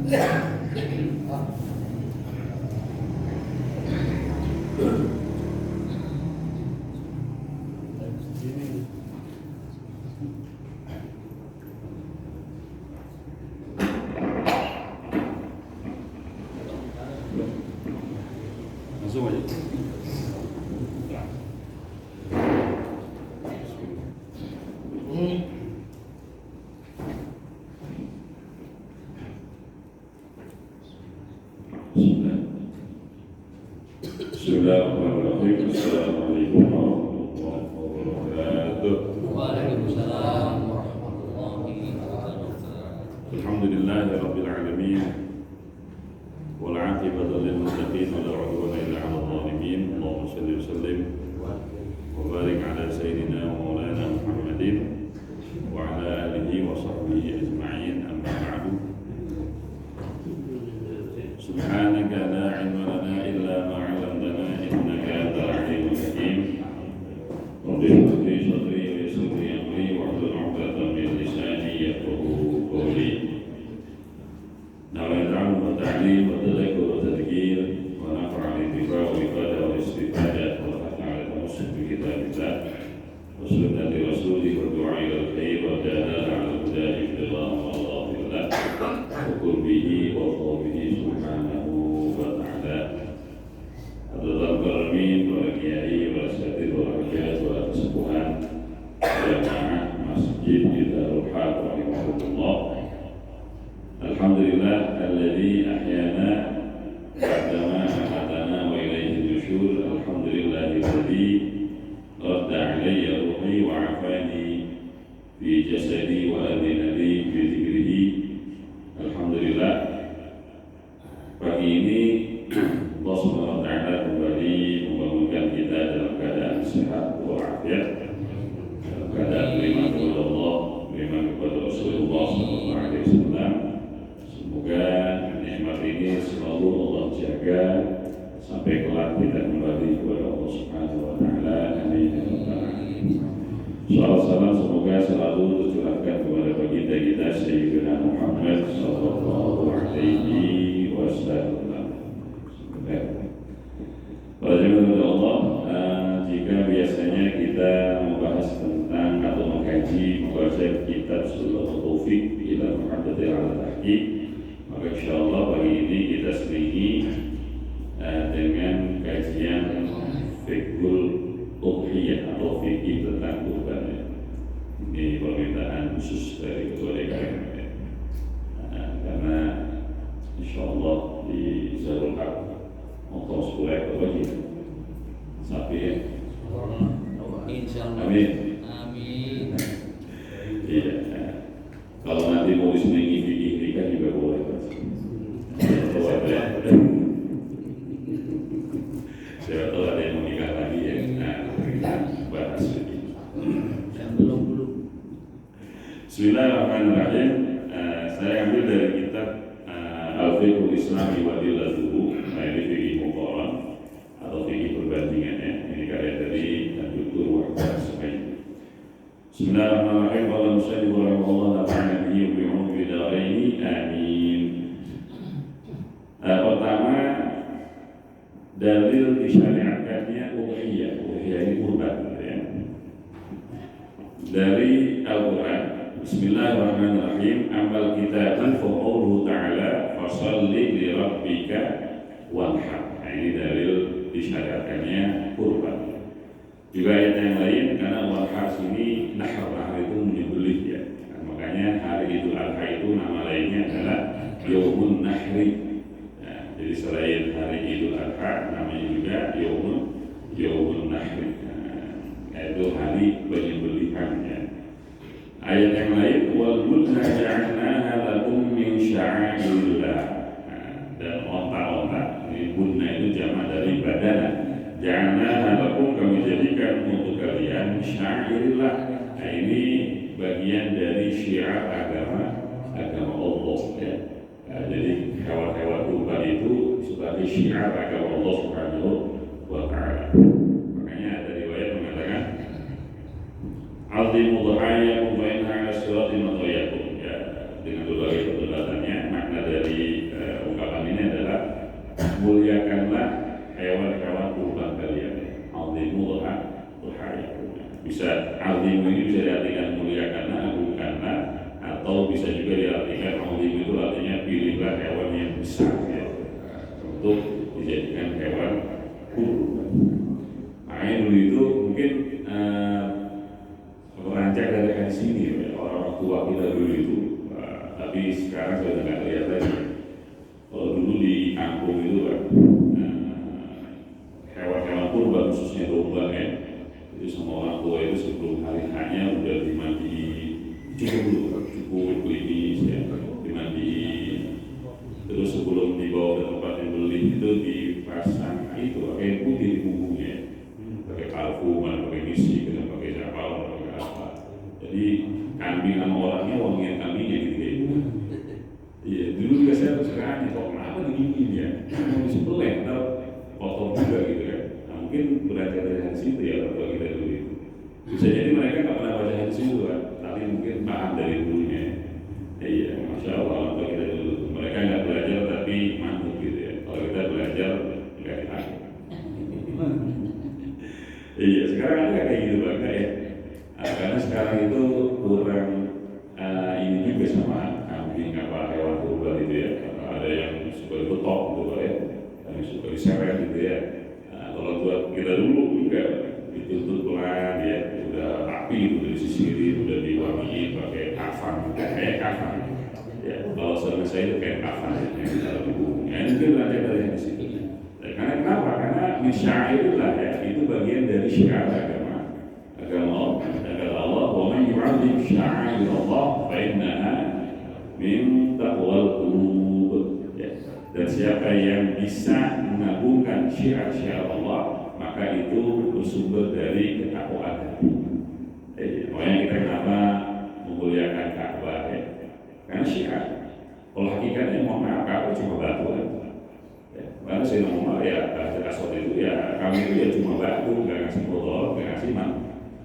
Langsung aja. Bismillahirrahmanirrahim. Assalamualaikum warahmatullahi wabarakatuh. Waalaikumsalam warahmatullahi wabarakatuh. Alhamdulillahirabbil alamin. Wal 'aqibatu lil muttaqin wa la 'udwana illa 'alal zalimin. Allahumma shalli wa sallim wa barik 'ala sayyidina wa maulana Muhammadin wa 'ala alihi wa sahbihi ajma'in. Amma ba'du. Subhanaka la 'ilma lana illa ma 'allamtana innaka antal 'alimul hakim. Rabbi shrah li sadri wa yassir li amri wahlul 'uqdatam min lisani yafqahu qawli. Na'udzubillahi wa ta'lim wa tadhakkur wa tadhkir wa naf'al intifa' wa ifadah wa istifadah wa fata'ala tamasuk bi kitabillah wa sunnati rasulih wa du'a ila al-khair wa dalalah 'ala al-huda billah wa Allah wa qurbihi wa qawbihi subhanahu wa ta'ala. Adalah karamin wa kiai wa asatidz wa hajat wa kesepuhan jamaah masjid Darul Haq rahimahullah. Alhamdulillah alladzi ahyana ba'dama amatana wa ilaihi nusyur. Alhamdulillahilladzi radda 'alayya ruhi wa 'afani fi jasadi wa adina li bi dzikrihi. Alhamdulillah, pagi ini Allah Subhanahu wa taala kembali membangunkan kita dalam keadaan sehat walafiat, dalam keadaan beriman kepada Allah, beriman kepada Rasulullah sallallahu alaihi wasallam. Semoga nikmat ini selalu Allah jaga sampai kelak kita kembali kepada Allah Subhanahu wa taala. Amin ya rabbal alamin. Salam salam semoga selalu tercurahkan kepada baginda kita Sayyidina Muhammad sallallahu alaihi wasallam. Para jemaah Allah, jika biasanya kita membahas tentang atau mengkaji membaca kitab Suratul Taufik ila Muhammadil al-Tahqiq, maka insyaallah pagi ini kita selingi dengan kajian fikul udhiyah atau fikih tentang kurban. Ini permintaan khusus dari ketua DKM, karena insyaallah di Darul Haq motor 10 ekor lagi sapi ya. Insyaallah. Amin. Amin. Iya. Kalau nanti mau diselingi fikih nikah juga boleh. Kalau ada, saya tahu ada yang mau nikah lagi ya. Nah, kita bahas ini. Yang belum. Bismillahirrahmanirrahim. Saya ambil dari kitab Al-Fiqhul Islami wa Adillatuhu. Nah, ini fikih muqarrah atau fikih perbandingannya. Ini karya dari Dr. Wahbah Suhaimi. Bismillahirrahmanirrahim. Qala musannif rahimahullah ta'ala bihi wa bi'umri bidaraini. Amin. Pertama, dalil disyariatkannya udhiyah. Udhiyah ini kurban ya. Dari Al-Quran. Bismillahirrahmanirrahim. Amal kitabun fa qawluhu ta'ala fasalli li rabbika wanhar. Nah, ini dalil disyariatkannya kurban. Juga ayat yang lain, karena wanhar sini nahar itu menyembelih ya. Nah, makanya hari Idul Adha itu nama lainnya adalah Yaumun Nahri. Nah, jadi selain hari Idul Adha namanya juga Yaumun Nahri. Nah, itu hari penyembelihan ya. Ayat yang lain, wal budna ja'alnaha lakum min sya'airillah. Dan onta-onta, ini budna itu jamak dari badana. Ja'alnaha lakum, kami jadikan untuk kalian sya'airillah. Nah, ini bagian dari syiar agama Allah ya. Nah, jadi hewan-hewan kurban itu sebagai syiar agama Allah Subhanahu wa ta'ala. Makanya ada riwayat mengatakan Azimu dhahaya mubainah ala sirati matayyakum ya. Dengan berbagai perdebatan makna dari atau bisa juga diartikan azim itu artinya pilihlah hewan yang besar ya, untuk dijadikan hewan kurban. Makanya dulu itu mungkin merancang dari hadis ini ya, orang tua kita dulu itu, tapi sekarang sudah nggak lihat lagi. Kalau dulu di kampung itu kan, hewan-hewan kurban khususnya domba ya, itu sama orang tua itu sebelum hari hanya udah dimandi cukup klinis ya, dimandi, terus sebelum dibawa ke tempat yang beli itu dipasang itu pakai putih di punggungnya, pakai parfum, pakai misi, pakai sapau, pakai apa. Jadi kambing sama orangnya wangian kambingnya gitu ya. Iya, dulu juga saya terserahnya kok kenapa diginiin ya, mau disembelih atau potong juga gitu kan. Nah, mungkin belajar dari hadis itu ya orang tua kita dulu itu. Bisa jadi mereka nggak pernah baca hadis itu kan, tapi mungkin paham dari dulunya. Iya, masya Allah orang tua kita dulu. Mereka nggak belajar tapi mantap gitu ya. Kalau kita belajar nggak dipakai. Iya, sekarang ada kayak gitu bangga ya. Karena sekarang itu kurang ini juga sama kambing apa hewan kurban itu ya. Ada yang suka dibetok gitu ya, ada yang suka diseret gitu ya. Kalau buat kita dulu juga ditutup pelan ya, udah rapi, udah disisirin, udah diwangiin pakai kafan, kayak kafan. Ya, kalau selama saya itu kayak kafan yang ditaruh di punggungnya. Ini juga belajar dari hadis itu. Karena kenapa? Karena misya'airillah ya, itu bagian dari syiar agama Allah. Dan kata Allah, "Wa man yu'azzim sya'airallah fa innaha min taqwal qulub." Ya. Dan siapa yang bisa mengagungkan syiar-syiar Allah, maka itu bersumber dari ketakwaan hati. Makanya kita kenapa memuliakan Ka'bah ya? Karena syiar. Kalau hakikatnya mohon maaf, Ka'bah cuma batu aja. Karena saya ngomong ya, bahasa kasar itu ya, kami itu ya cuma batu, nggak ngasih foto, nggak ngasih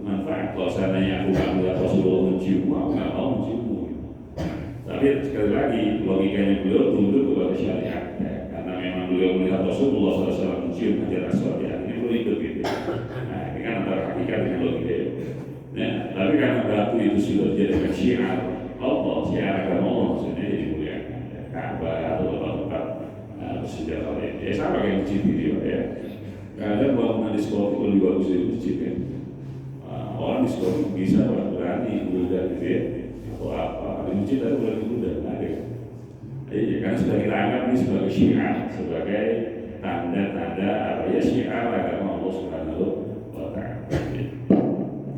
manfaat. Kalau seandainya aku nggak melihat Rasulullah mencium, aku nggak mau menciummu. Tapi sekali lagi logikanya beliau tunduk kepada syariat, ya. Karena memang beliau melihat Rasulullah SAW mencium Hajar Aswad, ya ini perlu ikut gitu. Nah ini kan antara hakikat dengan logika. Nah, tapi karena batu itu sudah dijadikan syiar Allah, syiar agama Allah maksudnya jadi mulia. Ka'bah atau tempat-tempat bersejarah ya, sama kayak masjid gitu ya. Kadang bangunan diskotik lebih bagus dari masjid ya. Orang diskotik bisa berani mudah gitu ya, atau apa di masjid ada berani mudah ada. Iya, karena sudah kita anggap ini sebagai syiar, sebagai tanda-tanda apa ya syiar agama Allah Subhanahu wa Ta'ala.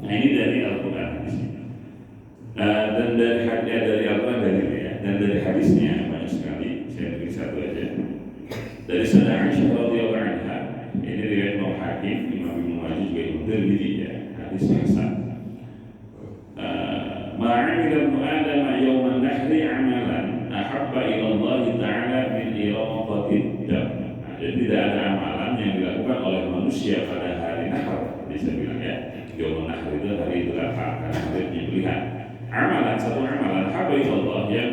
Nah ini dari Al-Quran di sini. Dan dari Al-Quran dan dari hadisnya banyak sekali. Saya beri satu aja. Dari Sayyidah Aisyah radhiyallahu anha, ini riwayat Imam Hakim, Imam Ibnu Majah juga Imam Tirmidzi ya, hadis yang sah. Ma'amila ibnu Adam yawman nahri amalan ahabba ila Allah Ta'ala min iraqatid dam. Jadi tidak ada amalan yang dilakukan oleh manusia pada hari nahar. Jadi saya bilang ya, yawman nahar itu hari Idul-Adha, karena hari penyembelihan. Amalan, satu amalan ahabba ila Allah yang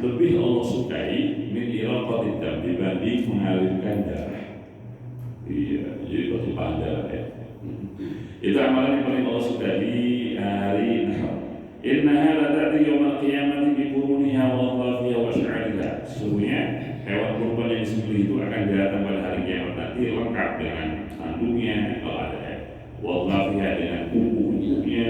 lebih Allah sukai min iraqatid dam dibanding mengalirkan darah. Iya, jadi pertumpahan darah ya. Itu amalan yang paling Allah sukai di hari nahar. Innaha la ta'ti yawmal qiyamati bi quruniha wa dhafiha wa sya'riha. Sesungguhnya hewan kurban yang disembelih itu akan datang pada hari kiamat nanti lengkap dengan tanduknya kalau ada ya, wa dhafiha dengan kuku-kukunya,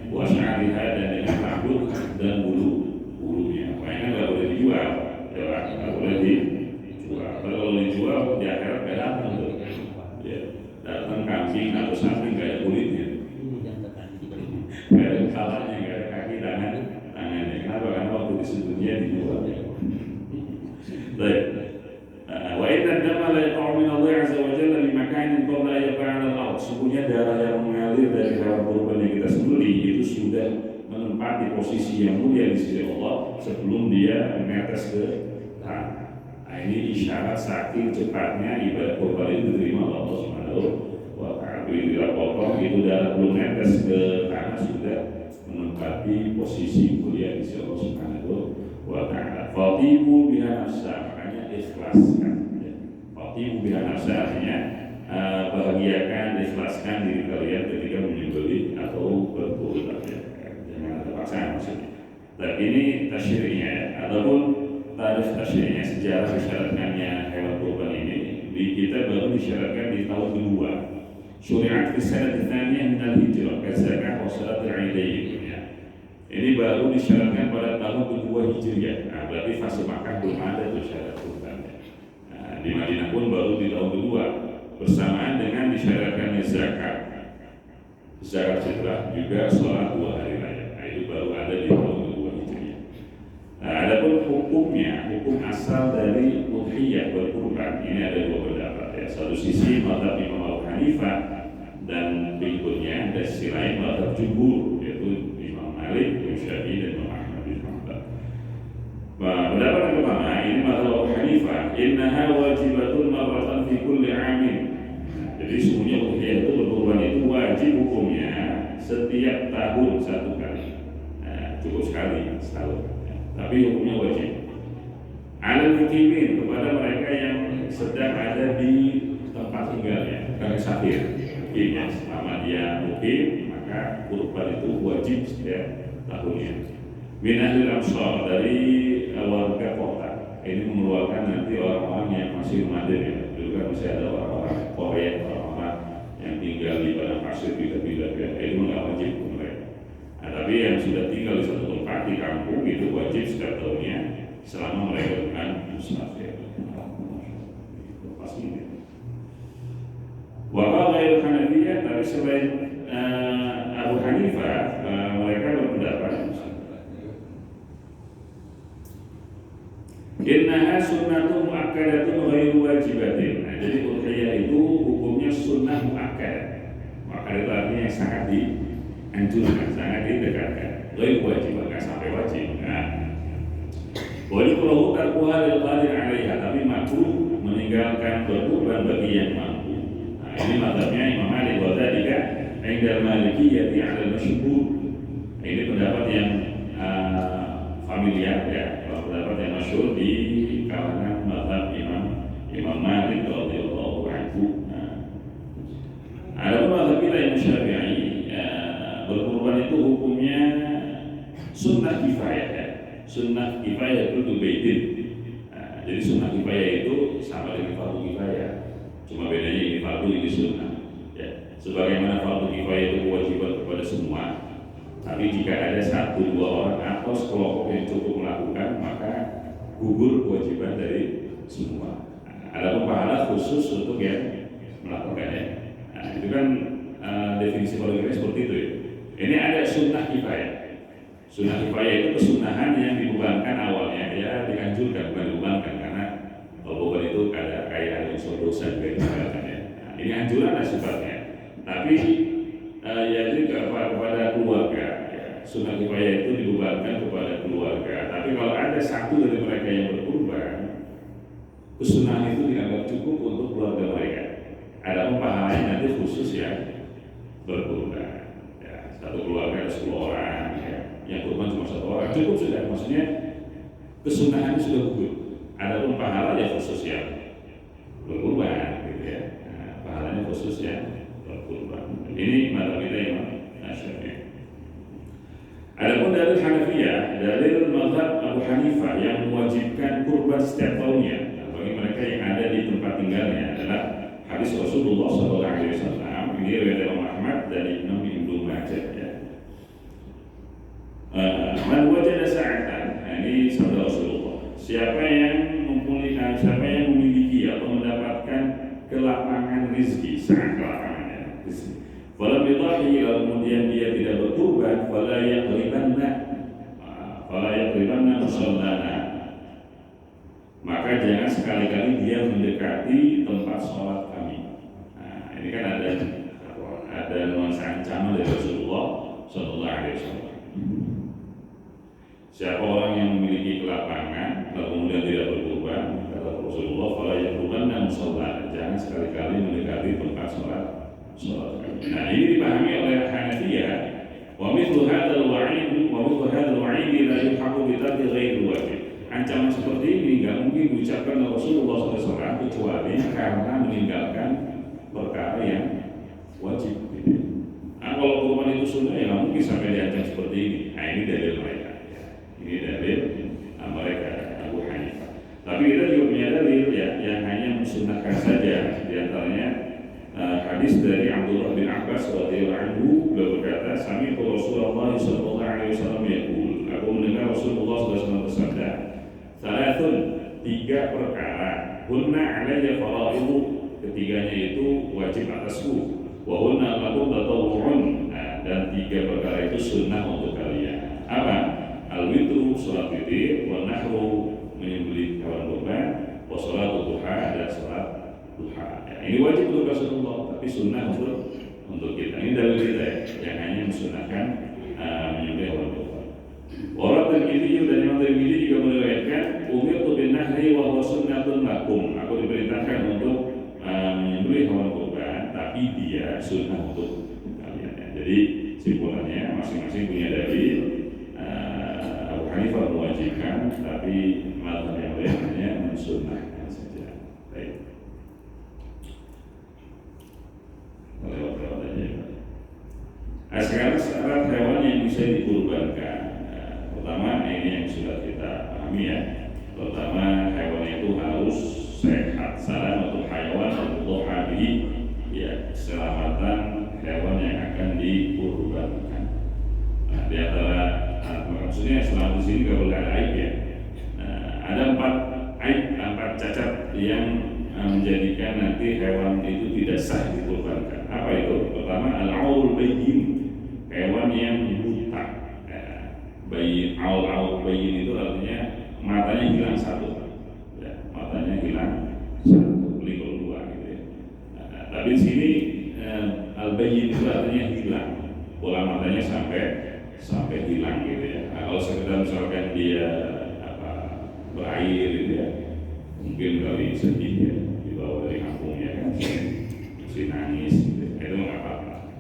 wa sya'riha dan dengan rambut dan bulu-bulunya. Makanya nggak boleh dijual, ya nggak boleh dijual. Kalau dijual di akhirat nggak datang tuh. Ya, datang kambing atau sapi nggak ada kulitnya, nggak ada kepalanya, nggak ada kaki tangannya. Kenapa? Karena waktu disebutnya dijual. Baik. Wa inna dama la yaqa'u min Allah azza wa jalla li makanin qabla an yaqa 'ala al-ard. Sungguhnya darah yang mengalir dari hewan kurban yang kita sembelih itu sudah menempati posisi yang mulia di sisi Allah sebelum dia menetes ke tanah. Nah, ini isyarat saking cepatnya ibadah kurban itu diterima oleh Allah Subhanahu wa Ta'ala. Bila potong itu darah belum netes ke tanah sudah menempati posisi mulia di sisi Allah Subhanahu wa Ta'ala. Fatimu biha nafsa, makanya ikhlaskan. Fatimu biha nafsa artinya bahagiakan, ikhlaskan diri kalian ketika menyembelih atau berkurban ya. Jangan ada paksaan maksudnya. Tapi ini tasyri'nya ya, ataupun tarikh tasyri'nya, sejarah disyaratkannya hewan kurban ini di kita baru disyaratkan di tahun kedua. Syuri'at fi sanati tsaniyah min al-hijrah kazakah wa salatul 'idain ya. Ini baru disyaratkan pada tahun kedua Hijriah. Nah, berarti fase Makkah belum ada tuh syarat kurban. Nah, di Madinah pun baru di tahun kedua bersamaan dengan disyaratkannya zakat. Zakat fitrah juga sholat 2 hari raya. Nah, itu baru ada di tahun kedua Hijriah. Nah, adapun hukumnya, hukum asal dari udhiyah berkurban ini ada 2 pendapat ya. Satu sisi mazhab Imam Abu Hanifah dan pengikutnya, dan sisi lain mazhab jumhur yaitu Imam Malik, Imam Syafi'i dan Imam Ahmad bin Hanbal. Pendapat yang pertama ini mazhab Abu Hanifah, innaha wajibatun marratan fi kulli 'amin. Jadi sungguhnya udhiyah itu berkurban itu wajib hukumnya setiap tahun 1 kali. Nah, cukup sekali setahun. Tapi hukumnya wajib. Alal mukimin, kepada mereka yang sedang ada di tempat tinggalnya, bukan musafir. Ya, selama dia mukim maka kurban itu wajib setiap tahunnya. Min ahlil amsar, dari warga kota. Ini mengeluarkan nanti orang-orang yang masih nomaden ya. Dulu kan masih ada orang-orang Korea, orang-orang yang tinggal di padang pasir bila-bila ya. Ini nggak wajib untuk mereka. Nah, tapi yang sudah tinggal di satu tempat di kampung itu wajib setiap tahunnya selama mereka bukan musafir. Pasti. Wa ghairu Hanafiyah, tapi selain Abu Hanifah mereka berpendapat innaha sunnatun muakkadatun ghairu wajibatin. Nah, jadi udhiyah itu hukumnya sunnah muakkad. Muakkad itu artinya yang sangat dianjurkan, sangat didekatkan. Ghairu wajib, enggak sampai wajib. Nah, wajib perlu tarkuha lil qadir 'alaiha, tapi makruh meninggalkan berkurban bagi yang mampu. Nah, ini mazhabnya Imam Malik wa dzalika 'inda al-Malikiyyah 'ala al-mashhur. Ini pendapat yang familiar ya, pendapat yang masyhur di kalangan mazhab Imam Malik radhiyallahu anhu. Ada mazhab Imam Syafi'i, berkurban itu hukumnya sunnah kifayah ya. Sunnah kifayah itu baitin. Jadi sunnah kifayah itu sama dengan fardu kifayah. Cuma bedanya ini fardu, ini sunnah. Ya. Sebagaimana fardu kifayah itu kewajiban kepada semua. Tapi jika ada 1-2 orang atau sekelompok yang cukup melakukan, maka gugur kewajiban dari semua. Ada pahala khusus untuk yang melakukannya. Nah, itu kan definisi fardu seperti itu ya. Ini ada sunnah kifayah. Sunnah kifayah itu kesunahan yang dibebankan awalnya, ya dianjurkan bukan dibebankan, karena kalau beban itu ada kayak unsur dosa juga dibebankan ya. Nah, ini anjuran lah sifatnya. Tapi ya juga kepada keluarga. Ya. Sunnah kifayah itu dibebankan kepada keluarga. Tapi kalau ada satu dari mereka yang berkurban, kesunahan itu dianggap cukup untuk keluarga mereka. Ada pahalanya nanti khusus ya berkurban. Ya, satu keluarga ada 10 orang. Ya. Yang kurban cuma 1 orang cukup sudah, maksudnya kesunahan sudah gugur. Adapun pahala ya khusus ya berkurban gitu ya. Nah, pahalanya khusus ya berkurban. Ini mazhab kita Imam Syafi'i. Adapun dari Hanafiyah, dari mazhab Abu Hanifah yang mewajibkan kurban setiap tahunnya, nah, bagi mereka yang ada di tempat tinggalnya adalah hadis Rasulullah SAW. Ini riwayat Imam Ahmad dan Ibnu Majah ya. Man wajada sa'atan, ini sabda Rasulullah. Siapa yang memiliki atau mendapatkan kelapangan rezeki, sangat kelapangannya rezeki. Walau bidahi, kemudian dia tidak berkurban, fala yaqribanna musallana. Maka jangan sekali-kali dia mendekati tempat sholat kami. Nah, ini kan ada nuansa ancaman dari Rasulullah Sallallahu Alaihi Wasallam. Siapa orang yang memiliki kelapangan lalu kemudian tidak berkurban, kata Rasulullah, fala yaqrubanna musallana, jangan sekali-kali mendekati tempat sholat. Nah, ini dipahami oleh Hanafiyah. Wa mithlu hadzal wa'id la yuhaqu bi tarki ghairi wajib. Ancaman seperti ini nggak mungkin diucapkan oleh Rasulullah SAW kecuali karena meninggalkan perkara yang wajib. Nah, kalau kurban itu sunnah ya nggak mungkin sampai diancam seperti ini. Nah, ini dalil mereka. dari Abdullah bin Abbas radhiyallahu anhu, beliau berkata, "Sami'tu Rasulullah sallallahu alaihi wasallam yaqul." Aku mendengar Rasulullah sallallahu alaihi wasallam bersabda, "Salatun, tiga perkara, hunna alayya faraidu, ketiganya itu wajib atasku, wa hunna lakum tatawwu'un." Dan tiga perkara itu sunnah untuk kalian. Apa? Al-witru, salat witir, wa nahru, menyembelih hewan kurban, wa salatu duha, dan salat duha. Ya, ini wajib untuk Rasulullah, tapi sunnah untuk kita. Ini dalil kita ya, yang hanya mensunahkan menyembelih hewan kurban. Orang Tirmidzi dan Imam Tirmidzi juga meriwayatkan, umirtu bin nahri wa huwa sunnatun lakum. Aku diperintahkan untuk menyembelih hewan kurban, tapi dia sunnah untuk kalian. Ya. Jadi simpulannya masing-masing punya dalil. Abu Hanifah mewajibkan, tapi mazhab yang lain hanya mensunnahkan saja. Baik. Lewat-lewat aja. Sekarang syarat hewan yang bisa dikurbankan. Pertama, ini yang sudah kita pahami ya. Pertama, hewan itu harus sehat. Salamatul hayawan al-mudhha bihi, ya, keselamatan hewan yang akan dikurbankan. Nah, di antara maksudnya selamat di sini nggak boleh ada aib ya. Ada 4 aib, 4 cacat yang menjadikan nanti hewan itu tidak sah dikurbankan. Apa itu? Pertama, al-aul bayyin, hewan yang buta. Bayyin, aul bayyin itu artinya matanya hilang satu, ya, matanya hilang satu, pelipur 2 gitu ya. Tapi di sini al-bayyin itu artinya hilang, bola matanya sampai hilang gitu ya. Kalau sekedar misalkan dia berair gitu ya, mungkin kali sedih ya, dibawa dari kampungnya kan, masih nangis gitu, itu nggak apa-apa,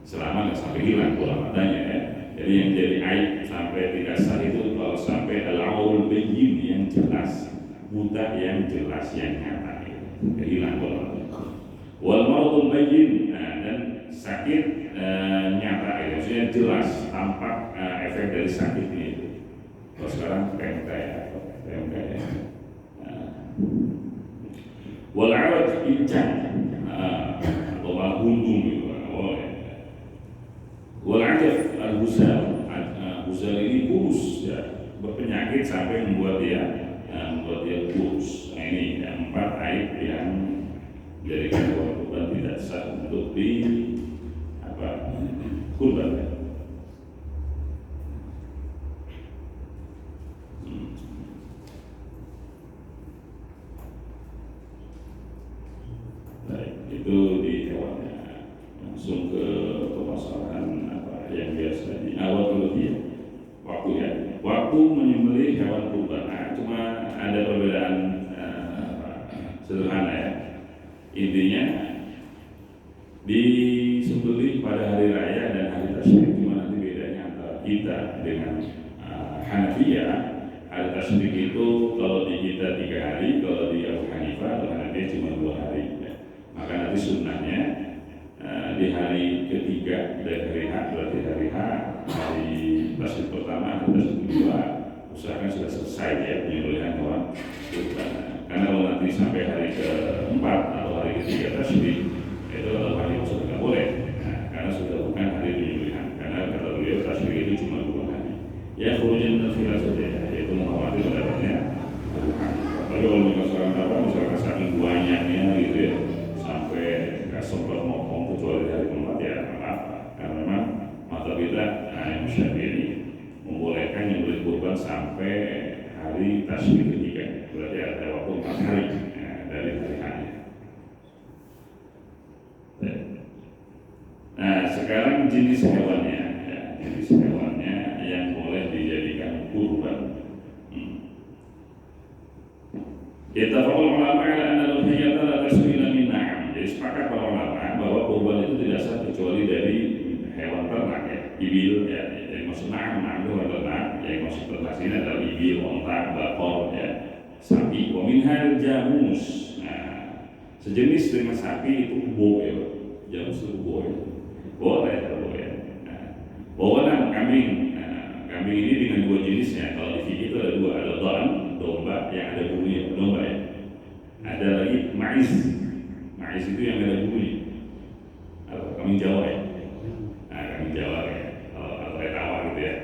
selama nggak sampai hilang bola matanya ya. Jadi yang jadi aib sampai tidak sah itu kalau sampai al-aul bayyin yang jelas, buta yang jelas, yang nyata gitu, hilang bola matanya. Wal maradul bayyin, dan sakit nyata itu, maksudnya jelas tampak efek dari sakitnya itu. Kalau sekarang PMK ya. Wal araj pincang atau malah buntung gitu, boleh. Wal ajaf al-husal, husal ini kurus ya, berpenyakit sampai membuat dia kurus. Nah, ini 4 aib yang menjadikan hewan kurban tidak sah untuk kurban ya. Baik, itu di hewannya. Langsung ke permasalahan yang biasa di awal dulu dia. Waktu ya. Waktu menyembelih hewan kurban. Cuma ada perbedaan sederhana ya. Intinya disembelih pada hari raya dan hari tasyrik. Cuma nanti bedanya antara kita dengan Hanafiyah. Hari tasyrik itu kalau di kita 3 hari, kalau di Abu Hanifah atau Hanafiyah cuma 2 hari. Maka nanti sunnahnya di hari ketiga dari hari H, berarti hari H, hari tasyrik pertama, hari tasyrik kedua, usahakan sudah selesai ya penyembelihan hewan kurban. Karena kalau nanti sampai hari keempat atau hari ketiga tasyrik, itu kalau hari sudah tidak boleh, karena sudah bukan hari penyembelihan. Karena kata beliau tasyrik itu cuma 2 hari. Ya khurujun nafila saja, yaitu menghormati pendapatnya Abu Hanifah. Tapi kalau misalkan saking banyaknya gitu ya, sampai nggak sempat ngomong kecuali hari keempat ya apa-apa. Karena memang mata kita yang Syafi'i membolehkan nyembelih kurban sampai hari tasyrik ketiga, berarti ada waktu 4 hari dari hari hanya. Nah sekarang jenis hewannya ya, jenis hewannya yang boleh dijadikan kurban. Ittafaqul ulama ala anna al-udhiyata la tasmina min na'am. Jadi sepakat para ulama bahwa kurban itu tidak sah kecuali dari hewan ternak ya, ibil ya, yang maksud na'am itu hewan ternak, yang maksud ternak sini adalah ibil, onta, bakor ya, sapi. Wa minha jamus. Nah, sejenis dengan sapi itu kebo ya, jamus itu kebo ya. Boleh ya. Nah, bawalah kambing. Nah, kambing ini dengan 2 jenisnya. Kalau di fikih itu ada 2, ada dha'n, domba yang ada bulunya, domba ya. Ada lagi ma'is. Ma'is itu yang ada bulunya. kambing Jawa ya. Nah, kambing Jawa ya, atau etawa gitu ya,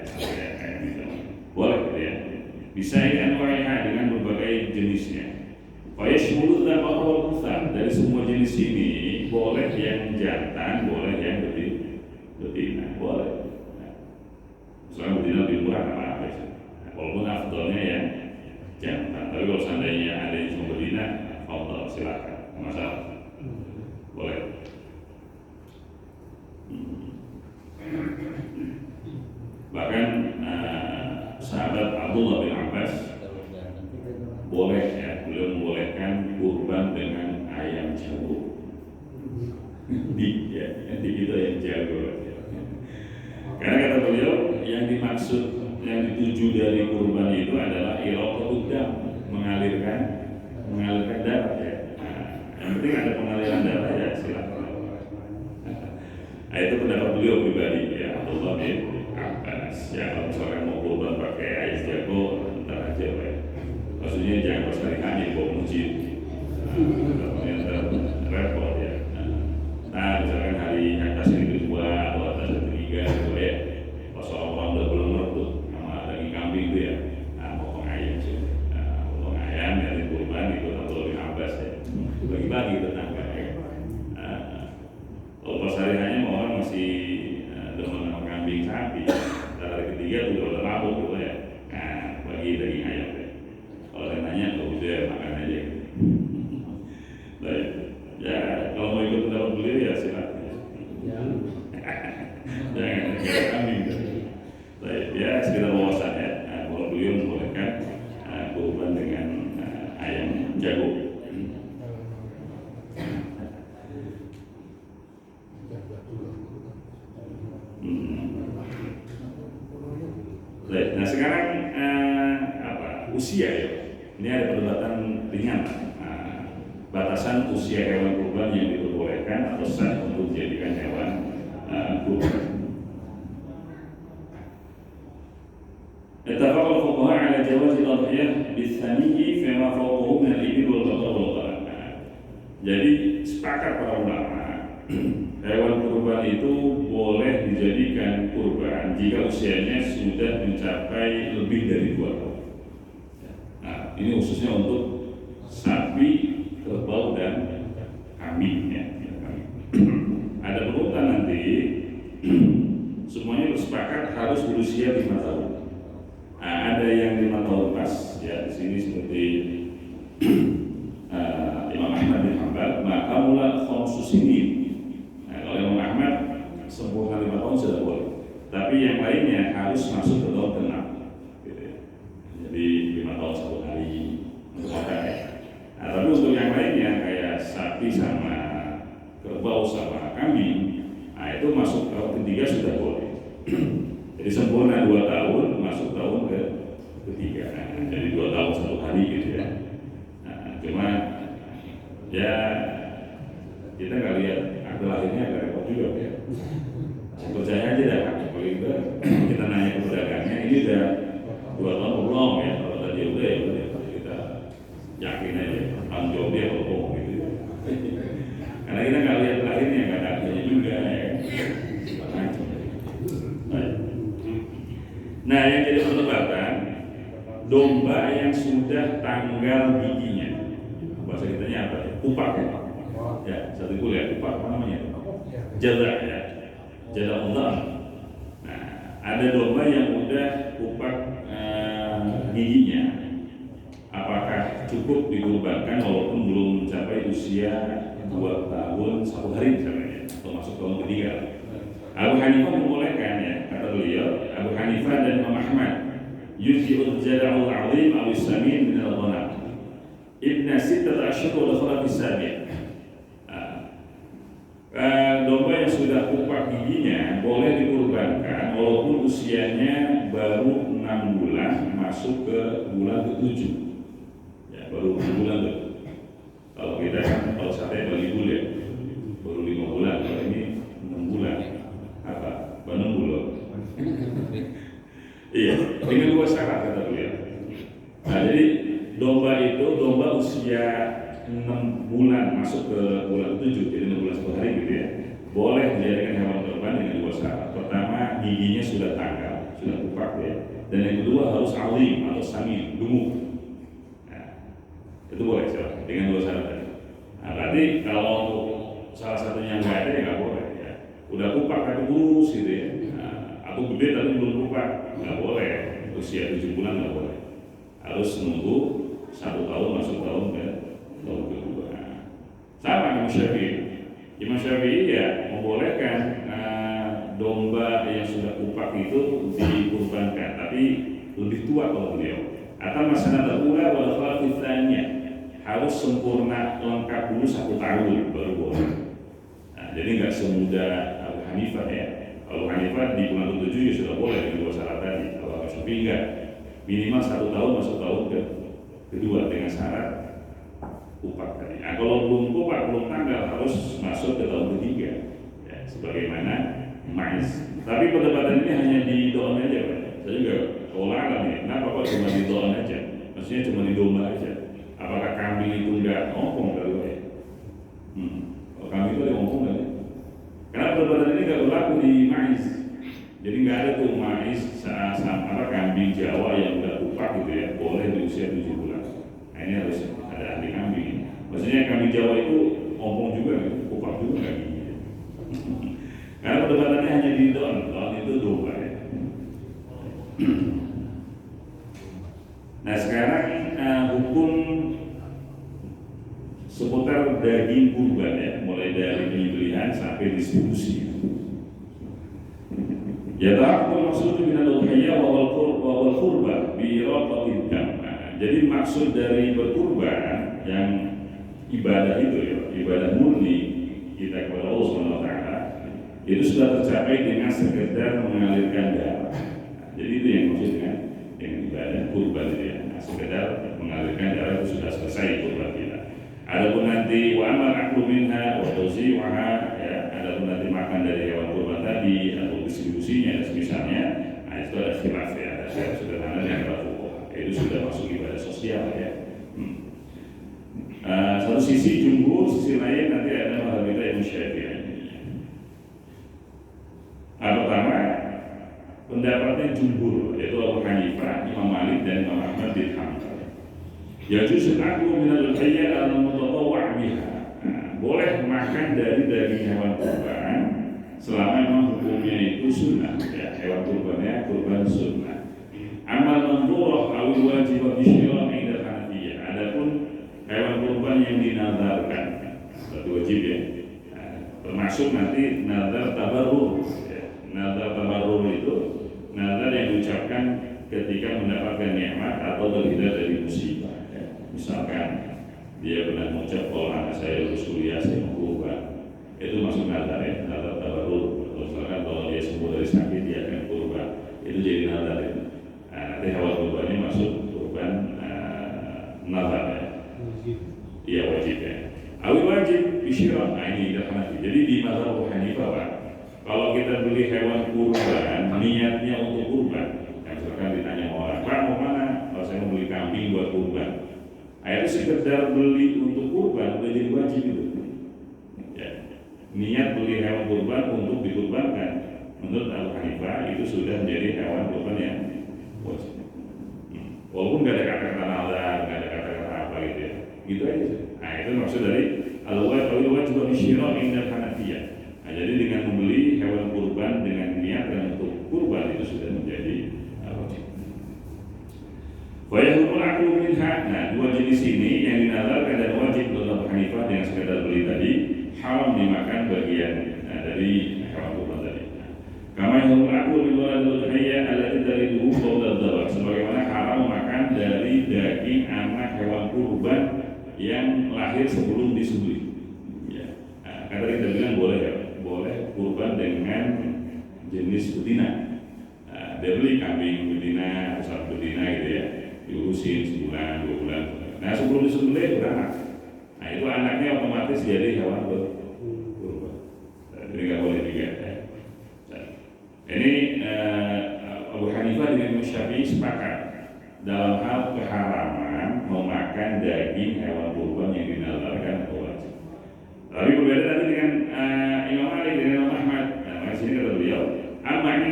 kambing Jawa. Boleh gitu ya. Bisa ikan waiha dengan berbagai jenisnya. Fayashmulu dzakara wal untha, dari semua jenis ini boleh yang jantan, boleh yang betina, boleh. Soalnya betina lebih murah apa apa sih. Walaupun afdalnya yang jantan, tapi kalau seandainya ada yang cuma betina, afdal silakan, masalah. Boleh. Bahkan sahabat Abdullah bin Abbas boleh ya, beliau membolehkan kurban dengan ayam jago. Di kita yang jago. Karena kata beliau yang dimaksud, yang dituju dari kurban itu adalah iraqatud dam, mengalirkan darah ya. Yang penting ada pengaliran darah ya silakan. Itu pendapat beliau pribadi ya, Abdullah bin Abbas. Ya kalau misalkan mau kurban pakai ayam jago, ntar aja ya. Maksudnya jangan pas hari haji bawa masjid, repot ya. Nah misalkan hari atas ini kedua atau atas ketiga gitu ya, pas orang-orang udah belum tuh sama daging kambing itu ya, nah potong ayam sih, potong ayam dari kurban itu atau lebih Abbas ya, bagi-bagi tetangga ya. Kalau pas hari hanya orang masih demen sama kambing sapi, hari ketiga tuh udah mabuk gitu ya, nah bagi daging ayam. Kalau yang nanya, udah makan aja. Baik, ya kalau mau ikut pendapat beliau ya silakan. Jangan kambing. Baik, ya sekedar wawasan ya. Kalau beliau membolehkan kurban dengan ayam jago. Baik, nah sekarang usia ya. Ini ada perdebatan ringan. Batasan usia hewan kurban yang diperbolehkan atau sah untuk dijadikan hewan kurban. Ittafaqal fuqaha ala jawaz al-adhiyah bis-saniyyi fima fawqahu min al-ibil wal baqar wal ghanam. Jadi sepakat para ulama, hewan kurban itu boleh dijadikan kurban jika usianya sudah mencapai lebih dari 2 tahun. Ini khususnya untuk sapi, kerbau dan kambing ya. Ada berurutan nanti semuanya bersepakat harus berusia 5 tahun. Ada yang 5 tahun pas ya, di sini seperti Imam Ahmad bin Hanbal, maka mulai khusus ini. Kalau Imam Ahmad sempurna 5 tahun sudah boleh. Tapi yang lainnya harus masuk ke tahun ke-6. Jadi 5 tahun 1 hari makan ya. Nah, tapi untuk yang lainnya kayak sapi sama kerbau sama kambing, nah itu masuk tahun ketiga sudah boleh. Jadi sempurna 2 tahun masuk tahun ketiga. Nah, jadi 2 tahun 1 hari gitu ya. Nah, cuma ya kita nggak lihat akte lahirnya agak repot juga ya. Percaya aja dah. Kalau kita nanya ke pedagangnya ini udah 2 tahun belum ya, kalau tadi udah ya kita yakin aja tanggung jawab dia kalau bohong gitu ya. Karena kita nggak lihat lahirnya, nggak ada artinya juga ya. Nah yang jadi perdebatan domba yang sudah tanggal giginya, bahasa kitanya apa ya? Kupak ya, satu kuliah kupak apa namanya? Jadak ya, jadak Allah. Nah ada domba yang udah kupak giginya, apakah cukup dikurbankan walaupun belum mencapai usia 2 tahun 1 hari misalnya, atau masuk tahun ketiga? Abu Hanifah membolehkan ya, kata beliau, Abu Hanifah dan Imam Ahmad, yujzi'ul jada'ul 'azim aw as-samin min al-ghanam ibna 6 asyhur wa dakhala fi sabi'. Domba yang sudah kupak giginya boleh dikurbankan walaupun usianya baru 6 bulan masuk ke bulan ke-7 ya, baru 6 bulan tuh. Kalau kita kan kalau sate bagi bulan baru 5 bulan, kalau ini 6 bulan apa? Baru 6 bulan. Iya, dengan 2 syarat kata beliau. Nah jadi domba itu usia 6 bulan masuk ke bulan 7, jadi 6 bulan 1 hari gitu ya. boleh dijadikan hewan kurban dengan dua syarat. Pertama, giginya sudah tanggal, sudah kupak ya. Dan yang kedua harus alim atau samin, gemuk. Nah, itu boleh dengan dua syarat tadi. Nah, berarti kalau salah satunya nggak ada ya nggak boleh ya. Udah kupak tapi kurus gitu ya. Nah, atau gede tapi belum kupak, nggak boleh. Usia 7 bulan nggak boleh. Harus nunggu 1 tahun masuk tahun kedua. Sama Imam Syafi'i. Imam Syafi'i ya membolehkan domba yang sudah kupak itu dikurbankan, tapi lebih tua kalau beliau. Atau masalah terula wal khalifahnya harus sempurna lengkap dulu 1 tahun baru boleh. Nah, jadi nggak semudah Abu Hanifah ya. Abu Hanifah di bulan ke-7 ya sudah boleh di dua syarat tadi. Kalau Abu Syafi'i enggak, minimal 1 tahun masuk tahun kedua dengan syarat kupak tadi. Nah, kalau belum kupak, belum tanggal harus masuk ke tahun ketiga ya, sebagaimana mais. Tapi perdebatan ini hanya di doan aja Pak. Saya juga olah nih, kenapa kok cuma di doan aja? Maksudnya cuma di domba aja. Apakah kambing itu enggak ngomong kali ya? Kalau kambing itu ada ngomong nggak? Karena perdebatan ini nggak berlaku di mais. Jadi nggak ada tuh mais sama kambing Jawa yang udah kupak gitu ya, boleh di usia 7 bulan. Nah, ini harus ada ahli kambing. Maksudnya kambing Jawa itu ngomong juga, kupak juga nggak gitu. Karena perdebatannya hanya di doan itu domba ya. Nah sekarang hukum seputar daging kurban ya, mulai dari penyembelihan sampai distribusi. Ya ta'aqqul maksud min al-udhiyah wa kurban bi iraqatid dam. Jadi maksud dari berkurban yang ibadah itu ya, ibadah murni kita kepada Allah Subhanahu wa taala, itu sudah tercapai dengan sekedar mengalirkan darah. Jadi itu yang maksud dengan ibadah kurban itu ya. Nah, sekedar mengalirkan darah itu sudah selesai kurban kita. Adapun nanti wa amal aklu minha wa tawzi'uha ya, adapun nanti makan dari hewan kurban tadi atau distribusinya dan semisalnya, nah itu ada khilaf ya, ada khilaf sederhana yang itu sudah masuk ibadah sosial ya. Satu sisi jumhur, sisi lain nanti ada mazhab kita Imam Syafi'i. Pertama, pendapatnya jumhur yaitu Abu Hanifah, Imam Malik dan Imam Ahmad bin Hanbal. Yajuzu aklu min al-hayya al-mutatawwa' biha. Boleh makan dari daging hewan kurban selama memang hukumnya itu sunnah ya, hewan kurbannya kurban sunnah. Amal mandurah awil wajib bisyirah inda Hanafiyah. Adapun hewan kurban yang dinazarkan berarti wajib ya. Termasuk nanti nazar tabarrur ya. Nazar tabarrur itu nazar yang diucapkan ketika mendapatkan nikmat atau terhindar dari musibah ya. Misalkan dia pernah mengucap kalau anak saya lulus kuliah saya mau kurban, itu masuk nazar ya, nazar tabarrur. Misalkan kalau dia sembuh dari sakit dia akan kurban, itu jadi nazar ya. Nah, nanti hewan kurbannya masuk kurban nazar ya. Iya wajib ya. Awil wajib bisyirah. Nah ini tidak Hanafi. Jadi di mazhab Abu Hanifah Pak, kalau kita beli hewan kurban niatnya untuk kurban, nah, misalkan ditanya orang, Pak mau mana? Kalau saya mau beli kambing buat kurban, nah, itu sekedar beli untuk kurban udah jadi wajib itu. Ya. Niat beli hewan kurban untuk dikurbankan menurut Abu Hanifah itu sudah menjadi hewan kurban yang wajib. Walaupun nggak ada kata-kata nazar, nggak ada kata-kata apa gitu ya, gitu aja. Nah itu maksud dari al-wajib bisyirah inda Hanafiyah. Nah jadi dengan membeli hewan kurban dengan niat dan untuk kurban itu sudah menjadi wajib. Wayahul aklu minha. Nah dua jenis ini yang dinazarkan dan wajib untuk Abu Hanifah dengan sekedar beli tadi haram dimakan bagian dari hewan kurban tadi. Kama yahul aklu min waladul hayya allati tariduhu qabla dzabah. Sebagaimana haram makan dari daging anak hewan kurban yang lahir sebelum disembelih. Ya. Nah, kata kita bilang boleh ya, boleh kurban dengan jenis betina. Nah, dia beli kambing betina, sapi betina gitu ya, diurusin sebulan, 2 bulan. Nah sebelum disembelih beranak. Nah itu anaknya otomatis jadi hewan kurban. Jadi nggak boleh juga. Ya. Ini Abu Hanifah dengan Imam Syafi'i sepakat dalam hal keharaman memakan daging hewan kurban yang dinazarkan atau wajib. Tapi berbeda tadi dengan Imam Malik dengan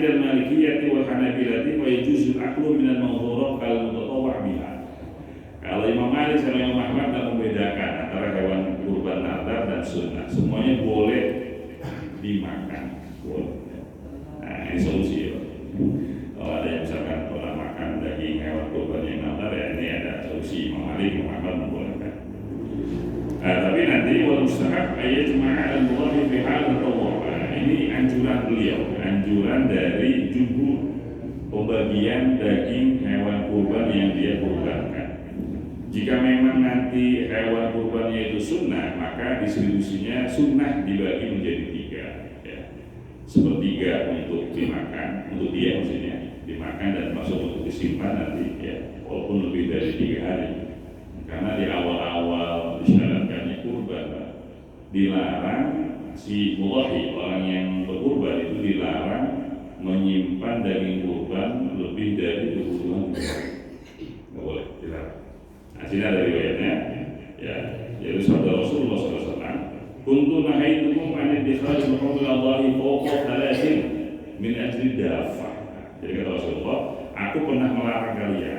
'inda al-Malikiyyah wal Hanabilah wa yajuzu al-aklu min al-mawdhurat kal mutatawwa' biha. Kalau Imam Malik sama Imam Ahmad tidak membedakan antara hewan kurban nadar dan sunnah, semuanya boleh dimakan. Boleh. Nah, ini solusi ya. Kalau ada yang misalkan pernah makan daging hewan kurban yang nadar, ya ini ada solusi. Imam Malik, Imam Ahmad membolehkan. Tapi nanti wal mustahab ayat jemaah al-mudhari fi hal tatawwu'. Ini anjuran beliau, anjuran dari jumhur pembagian daging hewan kurban yang dia kurbankan. Jika memang nanti hewan kurbannya itu sunnah, maka distribusinya sunnah dibagi menjadi 3 ya. Sepertiga untuk dimakan, untuk dia maksudnya dimakan dan masuk untuk disimpan nanti ya, walaupun lebih dari 3 hari. Karena di awal-awal disyaratkannya kurban, dilarang si mudhahi, orang yang berkurban itu dilarang menyimpan daging kurban lebih dari kebutuhan. Nggak boleh, dilarang. Nah, sini ada riwayatnya, ya, yaitu sabda Rasulullah SAW. Kuntu nahaitukum an idkhal al-Allahi fawqa thalathin min ajli dafah. Jadi kata Rasulullah, aku pernah melarang kalian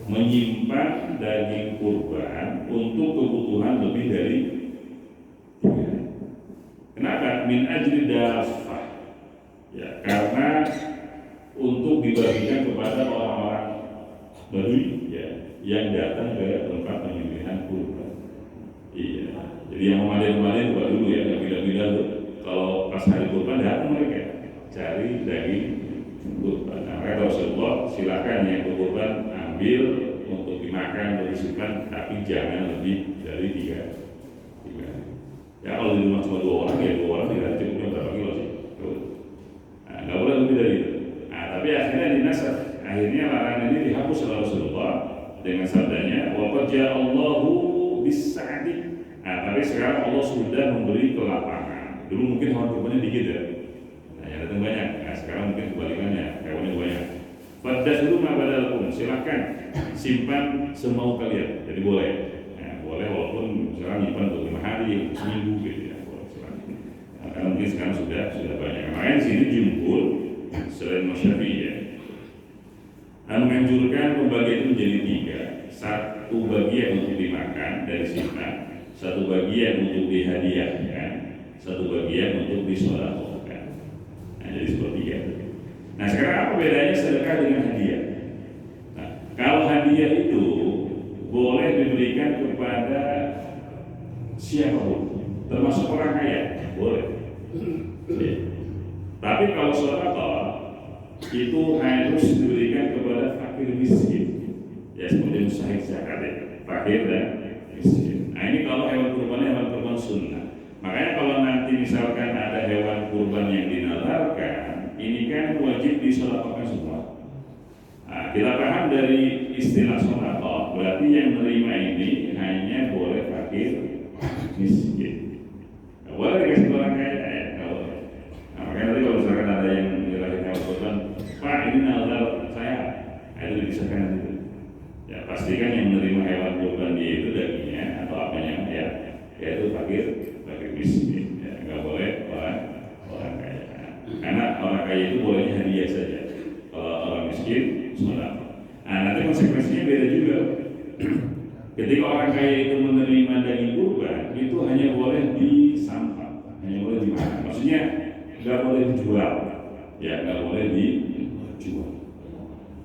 menyimpan daging kurban untuk kebutuhan lebih dari 3. Kenapa? Min ajli dafah. Ya, karena untuk dibagikan kepada orang-orang Badui ya, yang datang ke tempat penyembelihan kurban. Iya. Jadi yang memadai-memadai buat dulu ya, yang bila-bila tuh. Kalau pas hari kurban datang mereka cari daging kurban. Nah, kata Rasulullah, silakan yang berkurban ambil untuk dimakan, untuk disimpan, tapi jangan lebih dari 3. Ya kalau di rumah cuma 2 orang ya 2 orang tidak cukupnya berapa kilo sih? Nah, nggak boleh lebih dari itu. Nah, tapi akhirnya dinasakh. Akhirnya larangan ini dihapus oleh Rasulullah dengan sabdanya, wa qad ja'allahu bis-sa'di. Nah, tapi sekarang Allah sudah memberi kelapangan. Dulu mungkin hewan kurbannya dikit ya. Nah, yang datang banyak. Nah, sekarang mungkin kebalikannya, hewannya banyak. Faddakhulu ma badalakum. Silakan simpan semau kalian. Jadi boleh. Nah, boleh walaupun sekarang nyimpan untuk 5 hari, seminggu gitu ya. Boleh silakan. Nah, karena mungkin sekarang sudah banyak. Makanya di sini jumhur selain Syafi'i ya, menganjurkan pembagian itu menjadi 3. 1 bagian untuk dimakan dari simpan, 1 bagian untuk dihadiahkan, 1 bagian untuk disedekahkan. Nah, jadi seperti itu. Nah, sekarang apa bedanya sedekah dengan hadiah? Nah, kalau hadiah itu boleh diberikan kepada siapapun, termasuk orang kaya, boleh. Ya. Tapi kalau sedekah itu harus diberikan kepada fakir miskin, ya seperti mustahik zakat ya, fakir dan miskin. Nah ini kalau hewan kurbannya hewan kurban sunnah. Makanya kalau nanti misalkan ada hewan kurban yang dinadarkan, ini kan wajib disedekahkan semua. Nah, kita paham dari istilah sedekah, berarti yang menerima ini hanya boleh fakir miskin. Nggak boleh dikasih orang kaya ya, nggak boleh. Nah, makanya nanti kalau misalkan ada yang nyerahin hewan kurban, Pak ini nazar saya, itu dibisarkan nanti. Ya pastikan yang menerima hewan kurban dia itu dagingnya atau apanya ya, yaitu fakir miskin. Ya, nggak boleh orang kaya. Karena orang kaya itu bolehnya hadiah saja. Kalau orang miskin, sedekah. Nah nanti konsekuensinya beda juga. Ketika orang kaya itu menerima daging kurban, itu hanya boleh disampan, hanya boleh dimakan. Maksudnya nggak boleh dijual, ya nggak boleh dijual.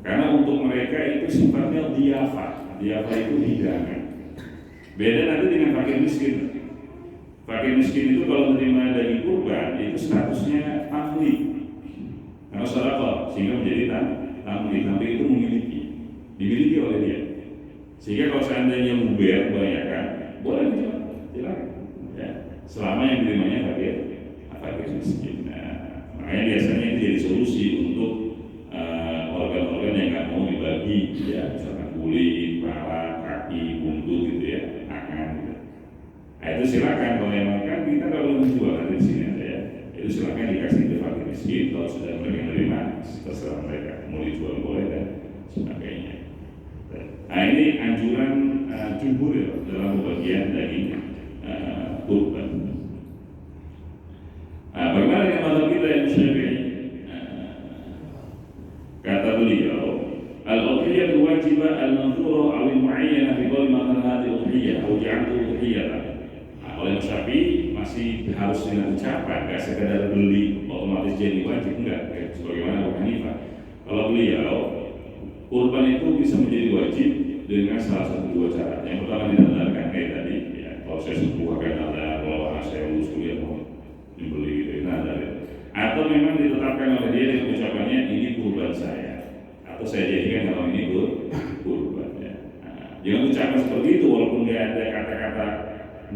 Karena untuk mereka itu sifatnya diafah itu hidangan. Beda nanti dengan fakir miskin. Fakir miskin itu kalau menerima daging kurban itu statusnya tamlik, karena sedekah sehingga menjadi tamlik itu dimiliki oleh dia. Sehingga kalau seandainya muber kebanyakan, boleh dijual, silakan. Ya, selama yang diterimanya fakir miskin. Nah, makanya biasanya itu jadi solusi untuk organ-organ yang nggak mau dibagi, ya misalkan kulit, kepala, kaki, buntut gitu ya, tangan gitu. Nah itu silakan kalau yang makan kita kalau menjual nanti di sini ada ya, itu silakan dikasih ke fakir miskin. Kalau sudah mereka menerima, terserah mereka mau dijual boleh dan sebagainya. Nah ini anjuran jumhur ya, dalam pembagian daging kurban. Bagaimana dengan mazhab kita yang Syafi'i? udhiyah wajibah al-manzurah aw al-mu'ayyanah fi qawli matan hadhihi udhiyah aw ja'altu udhiyatan. Nah, oleh Syafi'i masih harus dengan ucapan, enggak sekedar beli otomatis jadi wajib, enggak. Sebagaimana Abu Hanifah. Kalau beliau kurban itu bisa menjadi wajib dengan salah satu dua cara. Yang pertama dinadarkan kayak tadi, ya, kalau saya sepuh akan nadar, kalau anak saya lulus kuliah mau membeli gitu, nadar. Atau memang ditetapkan oleh dia dengan ucapannya ini kurban saya, atau saya jadikan kalau ini kurban. Ya. Nah, dengan ucapan seperti itu, walaupun nggak ada kata-kata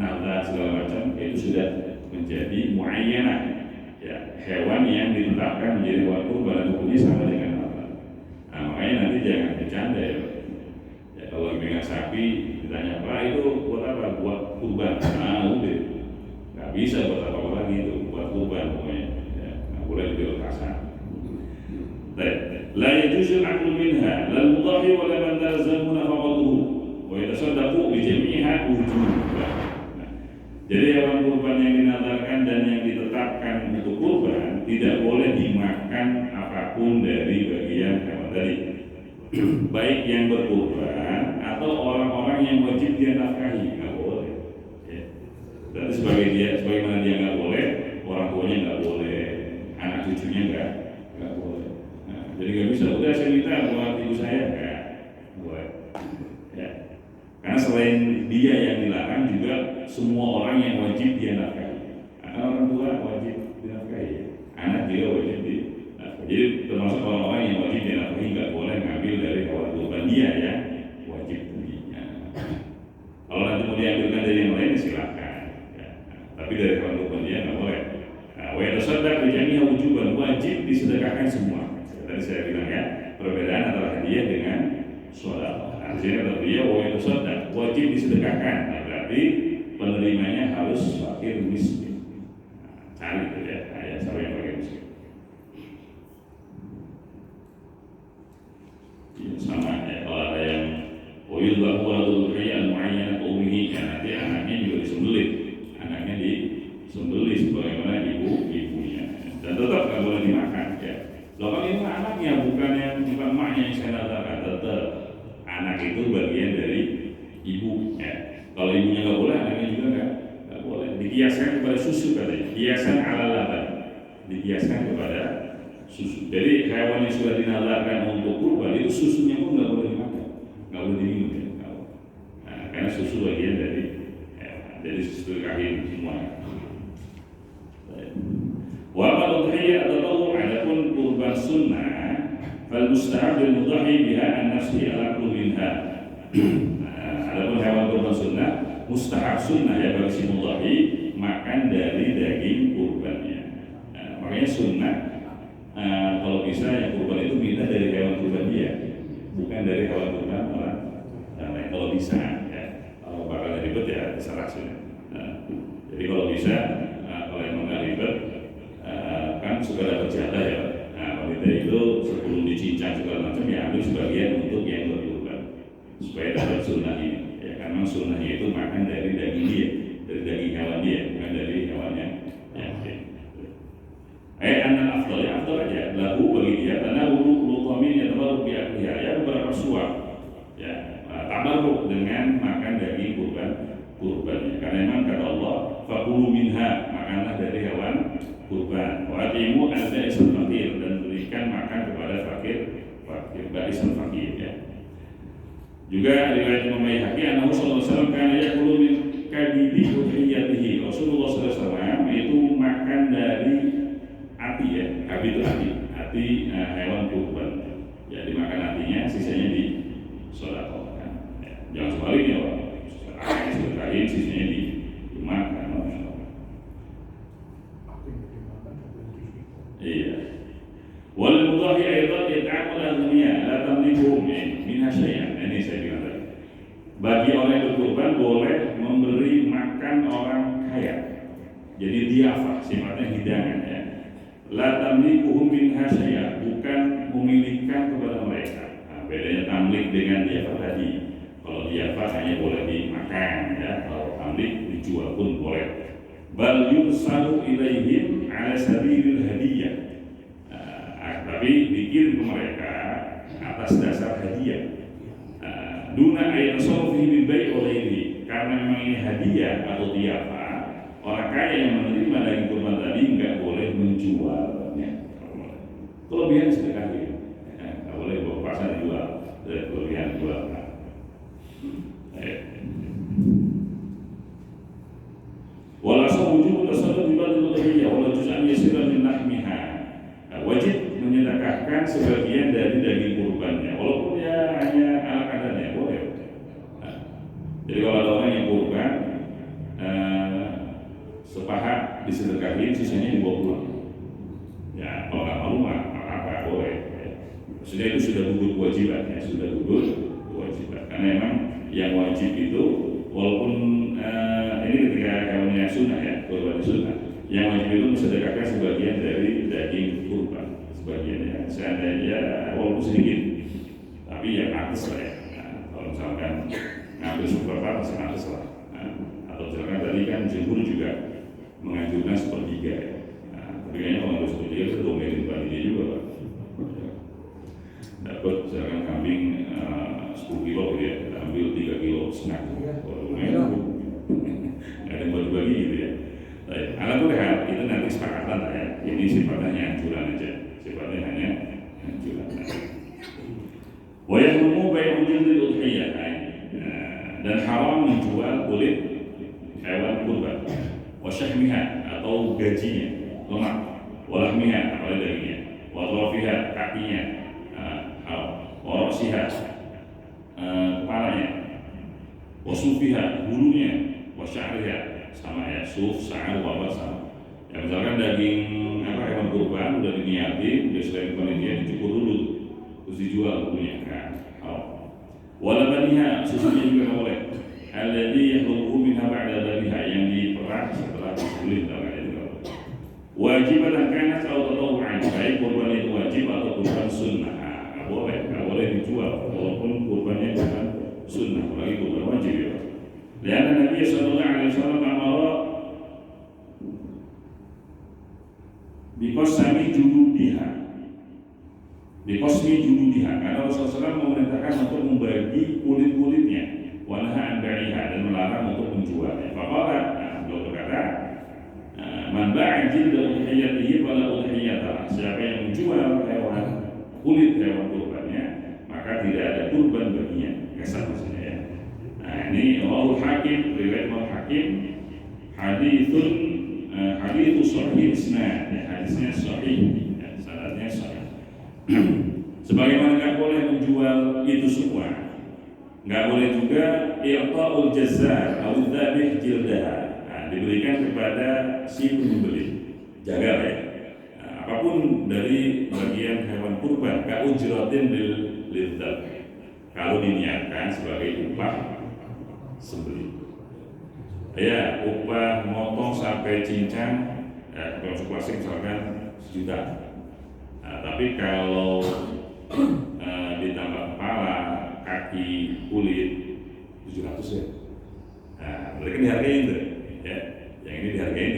nadar segala macam, itu sudah menjadi muayyanah. Ya, hewan yang ditetapkan menjadi hewan kurban hukumnya sama dengan nadar. Nah, makanya nanti jangan bercanda ya. Kalau dengan sapi ditanya Pak itu buat apa? Buat kurban. Nah udah, nggak bisa buat apa lagi itu, buat kurban pokoknya. Ya, nggak boleh diletakkan. La yajuzu al-aklu minha, la al-mudahhi wa la man talzamu nafaqatuhu, wa yatasaddaqu bi jami'iha wujuban. Jadi hewan kurban yang dinadarkan dan yang ditetapkan untuk kurban tidak boleh dimakan apapun dari bagian hewan tadi. Baik yang berkurban atau orang-orang yang wajib dia nafkahi, nggak boleh. Ya. Dan sebagaimana dia nggak boleh, orang tuanya nggak boleh, anak cucunya nggak boleh. Nah, jadi nggak bisa. Udah saya minta buat ibu saya nggak boleh. Ya. Karena selain dia yang dilarang juga semua orang yang wajib dia nafkahi. Orang tua wajib dinafkahi, anak juga wajib dinafkahi. Jadi termasuk orang-orang yang wajib dinafkahi nggak boleh ngambil dari hewan kurban dia ya wajib punya. Kalau nanti mau diambilkan dari yang lain silakan. Ya. Tapi dari hewan kurban dia nggak boleh. Wa yatasaddaq bi jami'i wujuban, wajib disedekahkan semua. Tadi saya bilang ya, perbedaan antara hadiah dengan sedekah. Artinya kata dia wa yatasaddaq wajib disedekahkan. Nah, berarti penerimanya harus fakir miskin. Nah, cari itu ya, ayat siapa yang fakir miskin. Sama ya, kalau ada yang uyul bahwa al muayyan ummihi, ya nanti anaknya juga disembelih, anaknya disembelih sebagaimana ibunya, dan tetap nggak boleh dimakan ya. Loh kan ini anaknya bukan emaknya yang saya katakan, tetap anak itu bagian dari ibu ya. Kalau ibunya nggak boleh, anaknya juga nggak boleh. Dikiaskan kepada susu katanya, kiasan ala laban, dikiaskan kepada susu. Jadi hewan yang sudah dinalarkan untuk kurban itu susunya pun nggak boleh dimakan, nggak boleh diminum ya. Nah, karena susu bagian dari hewan, jadi susu kahim semua. Wa al-udhiyah atau adapun kurban sunnah, fal mustahab lil mudahhi biha an nafsi al-aklu minha. Adapun hewan kurban sunnah, mustahab sunnah ya bagi si mudahhi makan dari daging kurbannya. Nah, makanya sunnah. Kalau bisa yang kurban itu minta dari hewan kurban dia, bukan dari hewan kurban orang lain. Kalau bisa, ya. Kalau bakal ribet ya terserah sih. Jadi kalau bisa, kalau emang nggak ribet, kan suka dapat jatah ya. Nah, wanita itu sebelum dicincang segala macam ya ambil sebagian untuk yang berkurban supaya dapat sunnah ini. Ya, karena sunnahnya itu makan dari daging dia, dari daging hewan dia, bukan dari hewannya. Anak afdal ya afdal aja lagu bagi dia karena luqamin ya tabarruk bi akliha ya beberapa suap ya tabarruk dengan makan daging kurbannya karena memang kata Allah fakulu minha makanlah dari hewan kurban wa atimu al-ba'isal fakir dan berikan makan kepada fakir ba'isal fakir ya. Juga riwayat Imam Baihaqi annahu sallallahu alaihi wasallam kana yaqulu min kabidi udhiyatihi. Rasulullah sallallahu alaihi wasallam itu makan dari hati ya, kabid itu hati hewan kurban. Ya dimakan hatinya, sisanya di sedekahkan. Ya, jangan sebaliknya Pak. Sedekahin sisanya dimakan. Iya. Wal mudhahi aidan yata'amul al-dunya la tamlikum minha syai'an. Ini saya bilang tadi. Bagi orang yang berkurban boleh memberi makan orang kaya. Jadi diafah, sifatnya hidangan ya. La tamlikuhum minha syai'an, bukan memilikan kepada mereka. Nah, bedanya tamlik dengan diafah tadi. Kalau diafah hanya boleh dimakan ya, kalau tamlik dijual pun boleh. Bal yursalu ilaihim ala sabilil hadiyah. Tapi dikirim ke mereka atas dasar hadiah. Duna ayat tasawufi min bai' ghairi, karena memang ini hadiah atau tiapa, orang kaya yang menerima daging kurban tadi nggak boleh menjualnya. Kelebihan sedekahin, nggak boleh bawa pasar dijual, kelebihan jual. Walaupun wujud tasawuf di bawah udhiyah, walau juz'an yasiran min lahmiha, wajib menyedekahkan sebagian dari daging kurbannya, walaupun ya hanya ala kadarnya, boleh. Jadi kalau ada orang yang kurban sepaha disedekahin, sisanya dibawa pulang. Ya kalau nggak mau mah apa boleh. Maksudnya itu sudah gugur kewajiban, ya sudah gugur kewajiban. Karena memang yang wajib itu walaupun ini ketika kawannya sunnah ya, kurban sunnah, yang wajib itu mensedekahkan sebagian dari daging kurban, sebagian ya, seandainya walaupun sedikit, tapi ya atas lah ya. Nah, kalau misalkan ngambil seberapa masih atas lah. Nah, atau misalkan tadi kan jumhur juga menganjurkan sepertiga ya. Nah, tapi kayaknya kalau ngambil sepertiga itu domain panitia juga Pak. Dapat misalkan kambing 10 kilo gitu ya, kita ambil 3 kilo setengah. Ada yang bagi-bagi gitu ya. Alat lihat itu nanti sepakatan lah ya. Ini sifatnya hanya anjuran aja. Sifatnya hanya anjuran. Wayahmu baik jildil udhiyah, dan haram menjual kulit hewan kurban. Wasyahmiha atau gajinya, lemak. Walahmiha atau dagingnya. Watrafiha kakinya, warasiha kepalanya. Wasufiha bulunya. Wasya'riha sama ya, suf, sa'ar, wabat sama. Ya misalkan daging hewan kurban udah diniatin, dia selain panitia dicukur dulu, terus dijual bulunya kan. Walabaniha susunya juga nggak boleh. Alladhi yahluhu minha ba'da dhabiha, yang diperah setelah disembelih itu. Wajibatan kanat atau tatawu'an, baik kurban itu wajib atau kurban sunnah. Nggak boleh dijual walaupun kurbannya bukan sunnah, apalagi kurban wajib ya. Lihat Nabi sallallahu alaihi wasallam amara biqasmi jududiha. Biqasmi jududiha, karena Rasulullah SAW memerintahkan untuk membagi kulit-kulitnya, wa nahaa an bai'iha, dan melarang untuk menjualnya. Faqala, beliau berkata, man ba'a jilda udhiyatihi fala udhiyata. Siapa yang menjual hewan kulit hewan kurbannya, maka tidak ada kurban baginya. Kasar maksudnya ya. Nah ini Rawahul Hakim, riwayat Imam Hakim, hadits sahih isnad, ya, hadisnya sahih, ya, sanadnya sahih. Sebagaimana nggak boleh menjual itu semua, nggak boleh juga i'ta'ul jazzar atau dzabih jildaha. Nah, diberikan kepada si pembeli, jaga ya. Nah, apapun dari bagian hewan kurban, ka'ujratin lil dzabh, kalau diniatkan sebagai upah sembelih. Ya, upah motong sampai cincang, ya, kalau klasik misalkan 1 juta. Nah, tapi kalau ditambah kepala, kaki, kulit 700 ya. Nah, mereka dihargain tuh, ya. Yang ini dihargain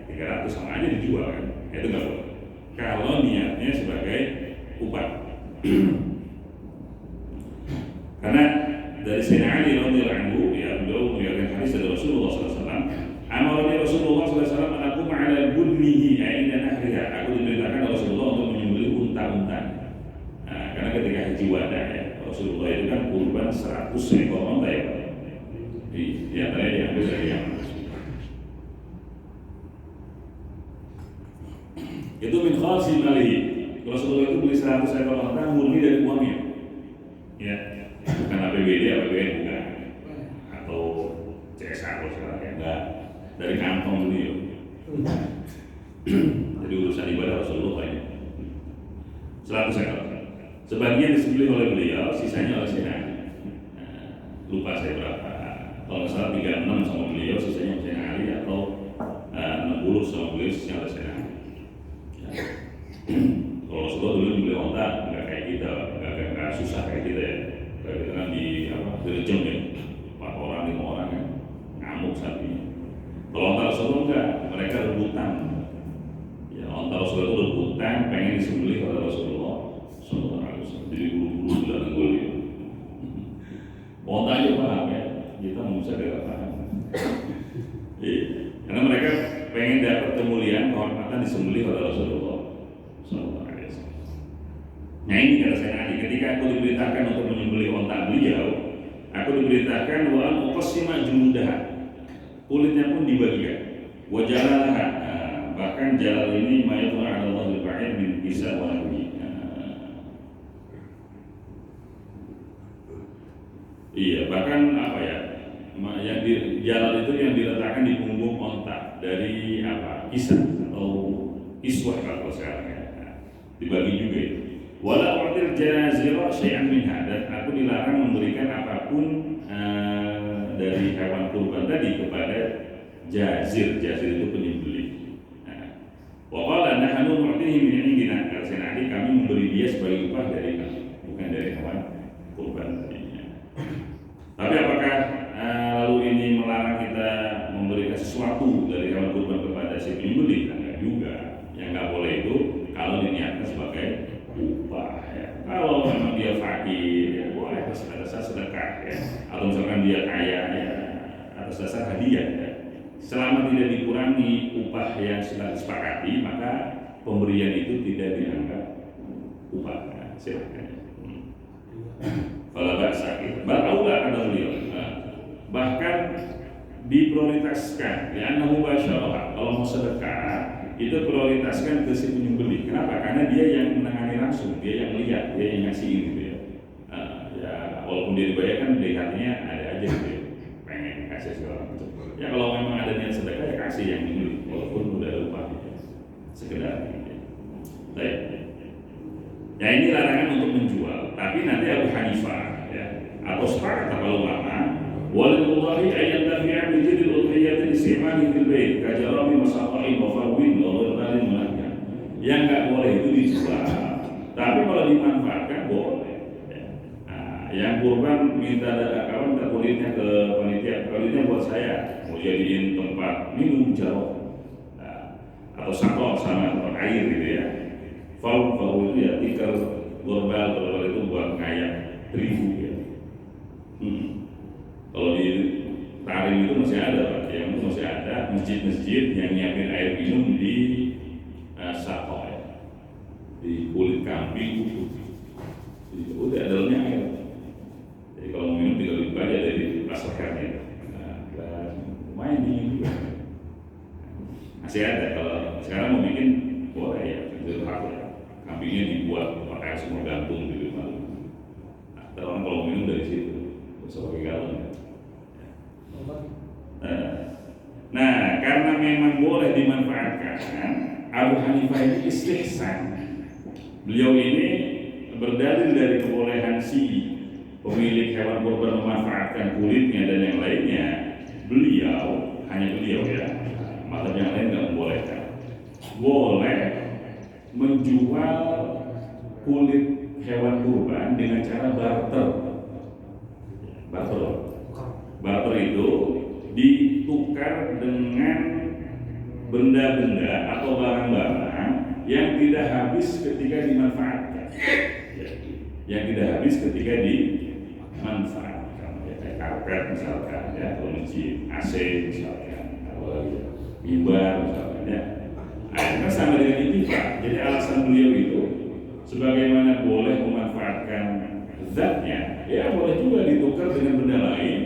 300, sama aja dijual kan. Itu nggak boleh. Kalau niatnya sebagai upah. Karena dari Sayyidina Ali radhiyallahu anhu, ya, beliau meriwayatkan hadis dari Rasulullah SAW. Amarani Rasulullah SAW aku ma'ala bunnihi inda nahriha. Aku diperintahkan Rasulullah untuk menyembelih unta-unta. Nah, karena ketika haji wada ya, Rasulullah itu kan kurban 100 ekor unta ya. Di antaranya diambil dari yang itu min khalsi malihi. Rasulullah itu beli 100 ekor unta murni dari uangnya. Ya. Bukan APBD bukan, atau CSA kalau sekarang ya, enggak, dari kantong beliau. Jadi urusan ibadah Rasulullah ini 100 ekor. Sebagian disembelih oleh beliau, sisanya oleh Sayyidina Ali. Lupa saya berapa. Kalau nggak salah 36 sama beliau, sisanya oleh Sayyidina Ali, atau 60 sama beliau, sisanya oleh Sayyidina Ali. Kalau Rasulullah dulu membeli onta nggak kayak kita, nggak susah kayak kita ya. Kita kan direjam ya, 4 orang, 5 orang ya, ngamuk sapinya. Kalau onta Rasulullah enggak, mereka rebutan. Ya, onta Rasulullah itu rebutan, pengen disembelih oleh Rasulullah SAW. Jadi buru-buru bilang gue. saudara paham. Iya, karena mereka pengen dapat kemuliaan, kehormatan disembelih oleh Rasulullah Sallallahu Alaihi Wasallam. Nah ini kata saya tadi, ketika aku diberitakan untuk menyembelih onta beliau, aku diberitakan wa an uqassima jumudaha, kulitnya pun dibagikan, wa jalalaha, bahkan jalal ini mayatu ala Allah al-ba'id min kisah wa nabi. Iya, bahkan apa ya? Yang di jalal itu yang diletakkan di punggung onta dari apa? Kisah atau iswah kalau sekarang ya. Dibagi juga itu. Wala u'til jazira syai'an minha, dan aku dilarang memberikan apapun dari hewan kurban tadi kepada jazir. Jazir itu penyembelih. Wa qala nahnu nu'tihi min indina, karena kami memberi dia sebagai upah dari kami, bukan dari hewan kurban tadinya. Tapi apakah lalu ini melarang kita memberikan sesuatu dari hewan kurban kepada si penyembelih? Enggak juga. Yang nggak boleh itu kalau diniatkan sebagai upah. Ya. Kalau memang dia fakir, ya boleh atas dasar sedekah, ya. Atau misalkan dia kaya, ya atas dasar hadiah. Ya. Selama tidak dikurangi upah yang sudah disepakati, maka pemberian itu tidak dianggap upah. Ya. Silakan. Kalau sakit, baraula ada beliau. Bahkan diprioritaskan, ya anahu basyarah. Kalau mau sedekah itu prioritaskan ke si penyembelih. Kenapa? Karena dia yang menangani langsung, dia yang lihat, dia yang ngasih gitu ya. Ya walaupun dia dibayarkan, lihatnya ada aja gitu ya. Pengen kasih segala macam. Ya kalau memang ada niat sedekah ya kasih yang penyembelih, walaupun udah lupa gitu. Sekedar gitu. Baik. Ya ini larangan untuk menjual, tapi nanti Abu Hanifah ya, atau sepakat para ulama, walillahi ayat tafi'a bi jidil udhiyati isti'mali fil bait kajarabi masaqain wa farwin wa ghairil munahya. Yang enggak boleh itu dijual, tapi kalau dimanfaatkan boleh. Nah, yang kurban minta kawan kulitnya ke kulitnya buat saya mau jadiin tempat minum jeruk, atau sakok sama air gitu ya. Fau itu ya tikar gorbal itu buat ngayak terigu ya. Kalau di Tarim itu masih ada Pak, yang itu masih ada masjid-masjid yang nyiapin air minum di sakok ya, di kulit kambing itu. Jadi udah dalamnya air. Jadi kalau mau minum tinggal dibuka aja dari plasternya. Nah, lumayan dingin juga. Masih ada, kalau sekarang mau bikin boleh ya, itu hak ya. Kambingnya dibuat pakai semua gantung gitu malu. Nah, orang kalau minum dari situ, sebagai galon. Nah, karena memang boleh dimanfaatkan, Abu Hanifah ini istihsan. Beliau ini berdalil dari kebolehan si pemilik hewan kurban memanfaatkan kulitnya dan yang lainnya. Hanya beliau ya, mazhab yang lain nggak membolehkan. Boleh menjual kulit hewan kurban dengan cara barter. Barter itu ditukar dengan benda-benda atau barang-barang yang tidak habis ketika dimanfaatkan. Yang tidak habis ketika dimanfaatkan. Ya, kayak karpet misalkan, ya, atau masjid, AC misalkan, atau mimbar misalkan, ya. Akhirnya sama dengan intifak. Jadi alasan beliau itu sebagaimana boleh memanfaatkan zatnya, ya boleh juga ditukar dengan benda lain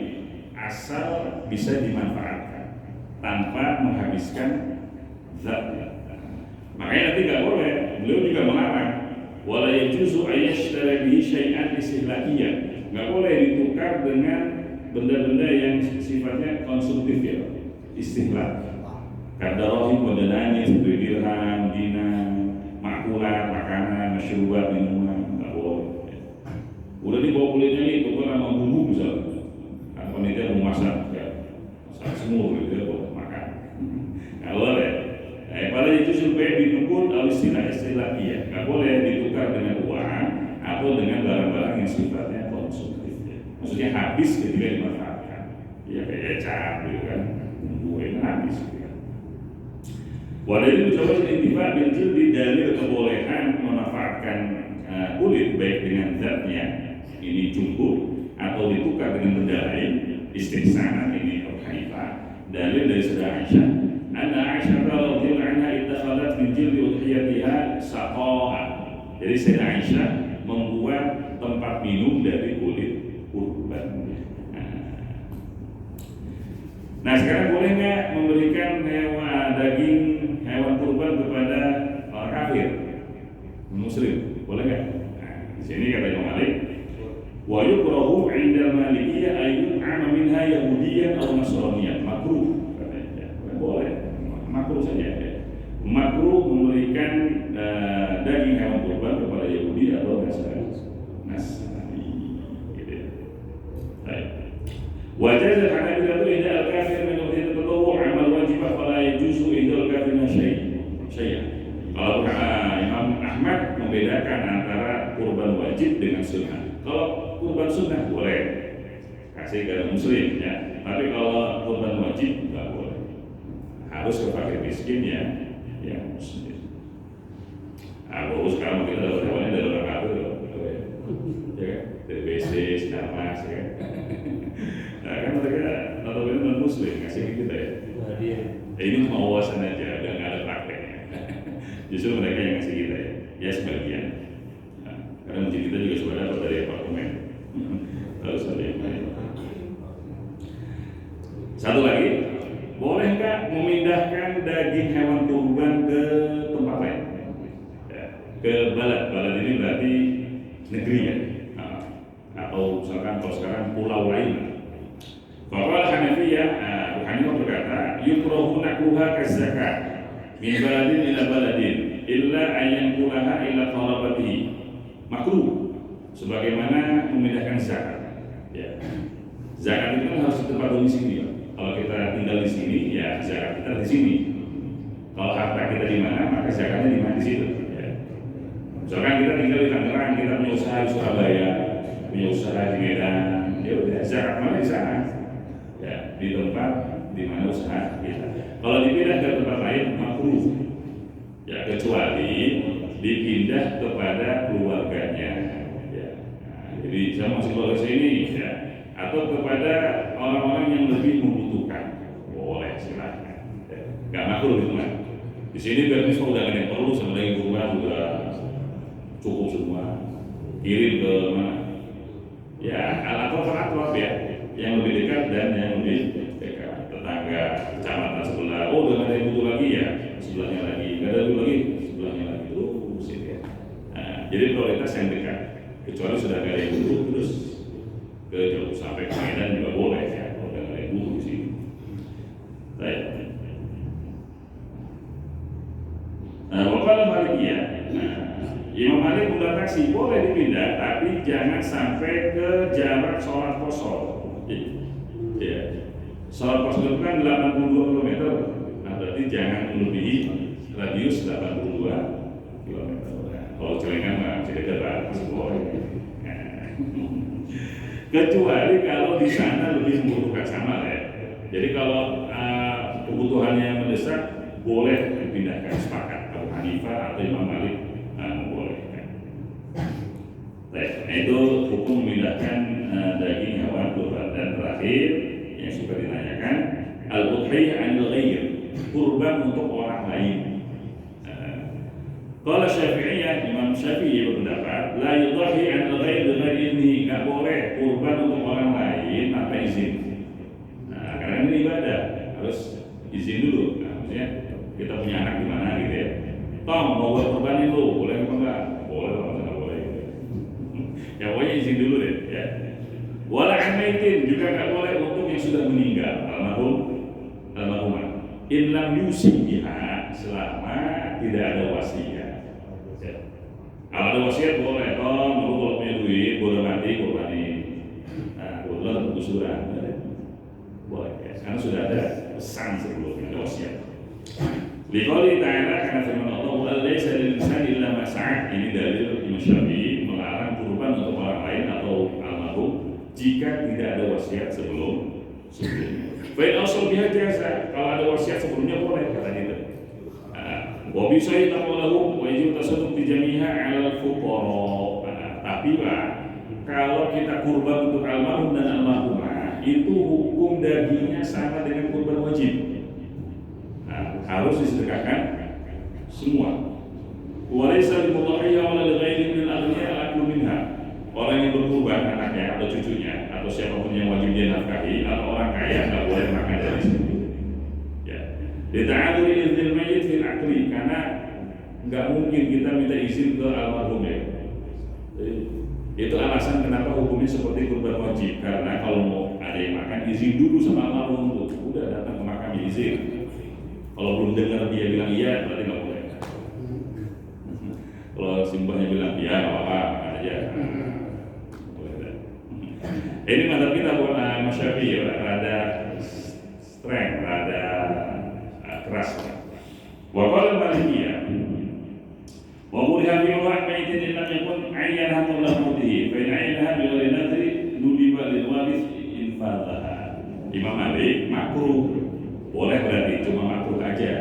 asal bisa dimanfaatkan tanpa menghabiskan zatnya. Makanya nanti nggak boleh. Beliau juga melarang wala yajuzu ayyashtara bihi syai'an istihlakiyah. Nggak boleh ditukar dengan benda-benda yang sifatnya konsumtif ya, istihlak. Kadarahim wa danani seperti dirham, dinar, makulat, makanan, masyrubat, minuman, nggak boleh. Udah dibawa kulitnya itu kan sama bumbu misalnya. Kan panitia mau masak, ya, masak semua gitu ya buat makan. Nggak boleh. Pada itu supaya didukung istilah iya, nggak boleh ditukar dengan uang atau dengan barang-barang yang sifatnya konsumtif. Ya. Maksudnya habis ketika dimanfaatkan. Ya kayak cabai gitu kan, bumbu yang habis. Gitu. Walau itu coba intifak bil jildi dalil kebolehan memanfaatkan kulit baik dengan zatnya ini cukup atau ditukar dengan benda lain istihsanan ini Abu Hanifah. Dalil dari Sayyidah Aisyah, anna Aisyah radhiyallahu anha ittakhadat min jildi udhiyatiha saqa'a. Jadi Sayyidah Aisyah membuat tempat minum dari kulit kurban. Nah sekarang boleh nggak memberikan daging hewan kurban kepada orang kafir, muslim? Boleh nggak? Nah, di sini kata Imam Malik, wa yukrahu 'inda al-Malikiyah ayyut'ama minha yahudiyan aw nasraniyan. Makruh katanya. Boleh, makruh saja ya. Makruh memberikan daging hewan kurban kepada Yahudi atau Nasrani. Gitu ya. Baik. Wajah dan Hanabilah itu indah al-kafir min udhiyat at-tatawwu' amal wajibah fala yajuzu indal kafirina syai'an. Kalau Imam Ahmad membedakan antara kurban wajib dengan sunnah. Kalau kurban sunnah boleh kasih ke muslim ya, tapi kalau kurban wajib nggak boleh. Harus ke fakir miskin ya, yang muslim. Sekarang kita dapat hewannya dari orang kafir loh, ya kan? Dari BC, Sinarmas, ya kan? Nah kan mereka notabene non muslim ngasih ke kita ya. Ini cuma wawasan aja, dan nggak ada prakteknya. Justru mereka yang ngasih kita ya sebagian. Nah, karena masjid kita juga sudah dapat dari apartemen. Harus ada yang lain. Satu lagi, boleh nggak memindahkan daging hewan kurban ke tempat lain? Ya, ke balad ini berarti negeri ya. Nah, atau misalkan kalau sekarang pulau lain. Bahwa Hanafiyah, Abu Hanifah berkata, yukrahu nakruha kazakat min baladin ila baladin illa ayyan kulaha ila qarabatihi. Makruh sebagaimana memindahkan zakat. Ya. Zakat itu kan harus di tempat domisili. Ya. Kalau kita tinggal di sini, ya zakat kita di sini. Kalau harta kita di mana, maka zakatnya di mana di situ. Ya. Misalkan kita tinggal di Tangerang, kita punya usaha di Surabaya, punya usaha di Medan, ya udah zakat mana di sana. Ya, di tempat di mana usaha kita. Kalau dipindah ke tempat lain makruh. Ya, kecuali dipindah kepada keluarganya. Ya. Nah, jadi saya masuk keluarga sini ya, atau kepada orang-orang yang lebih membutuhkan. Boleh silakan. Ya. Gak makruh gitu kan. Di sini berarti sudah ada yang perlu sama daging kurban sudah cukup semua. Kirim ke mana? Ya, alat-alat ya. Yang lebih dekat dan yang lebih dekat, tetangga, kecamatan sebelah. Oh, udah ada yang butuh lagi ya, sebelahnya lagi, nggak ada lagi, sebelahnya lagi terus ya. Nah, jadi prioritas yang dekat. Kecuali sudah nggak ada yang butuh, terus ke jauh sampai ke Medan juga boleh ya, kalau nggak ada yang butuh di sini. Baik. Nah, wakil Malikiyah. Nah, Imam Malik membatasi boleh dipindah, tapi jangan sampai ke jarak sholat kosong. Ya, sholat kosong itu kan 82 km. Nah, berarti jangan melebihi radius 82 km. Kalau celengan masih dekat masih boleh. Kecuali kalau di sana lebih membutuhkan sama ya. Jadi kalau kebutuhannya mendesak, boleh dipindahkan, sepakat Abu Hanifah atau Imam Malik membolehkan. Nah, itu hukum memindahkan daging hewan kurban. Dan terakhir yang suka ditanyakan, al-udhiyah 'anil ghair, kurban untuk orang lain. Kalau Syafi'iyah, Imam Syafi'i berpendapat, la yudhi 'anil ghair bi ghairi idzni, enggak boleh kurban untuk orang lain tanpa izin. Nah, karena ini ibadah, harus izin dulu. Nah, maksudnya kita punya anak di mana gitu ya. Tom, mau buat kurban itu, boleh apa enggak? Boleh, enggak boleh. Ya pokoknya izin dulu deh ya. Wala amaitin, juga nggak boleh untuk yang sudah meninggal, almarhumah. In lam yusi biha, selama tidak ada wasiat. Ya. Kalau ada wasiat boleh, kalau punya duit, boleh mati, kurbanin. Nah, kebetulan kegusuran, boleh ya. Karena sudah ada pesan sebelumnya, ada wasiat. Liqouli ta'ala, karena firman Allah, "Laisa lil insani illa ma sa'a." Ini dalil Imam Syafi'i melarang kurban untuk orang lain atau almarhum jika tidak ada wasiat sebelumnya. Baik asal biha jasa, kalau ada wasiat sebelumnya boleh kata kita. Wa bi sayyidatu lahu wa yajib tasadduq bi jami'iha 'ala al-fuqara. Tapi Pak, kalau kita kurban untuk almarhum dan almarhumah itu hukum dagingnya sama dengan kurban wajib. Nah, harus disedekahkan semua. Walaysa limudhahiyya wala lighairi min al-aghniya al-aklu minha. Orang yang berkurban, anaknya atau cucunya atau siapapun yang wajib dia nafkahi atau orang kaya nggak boleh makan dari situ. Ya. Dita'adzuri idzil mayyit fil akli, karena nggak mungkin kita minta izin ke almarhum ya. Itu alasan kenapa hukumnya seperti kurban wajib, karena kalau mau ada yang makan izin dulu sama almarhum tuh, udah datang ke makam izin. Kalau belum dengar dia bilang iya, berarti nggak boleh. Kalau simbahnya bilang iya, nggak apa-apa, makan aja. Ini madzhab kita bukan Syafi'i, rada strength, rada keras. Wa qala Malikiyah wa muriha fi wa'd maitin lam yakun ayyanha qabla mautihi fa in ayyanha bi ghairi nadri nudiba lil waris infadhaha. Imam Malik makruh, boleh berarti cuma makruh aja.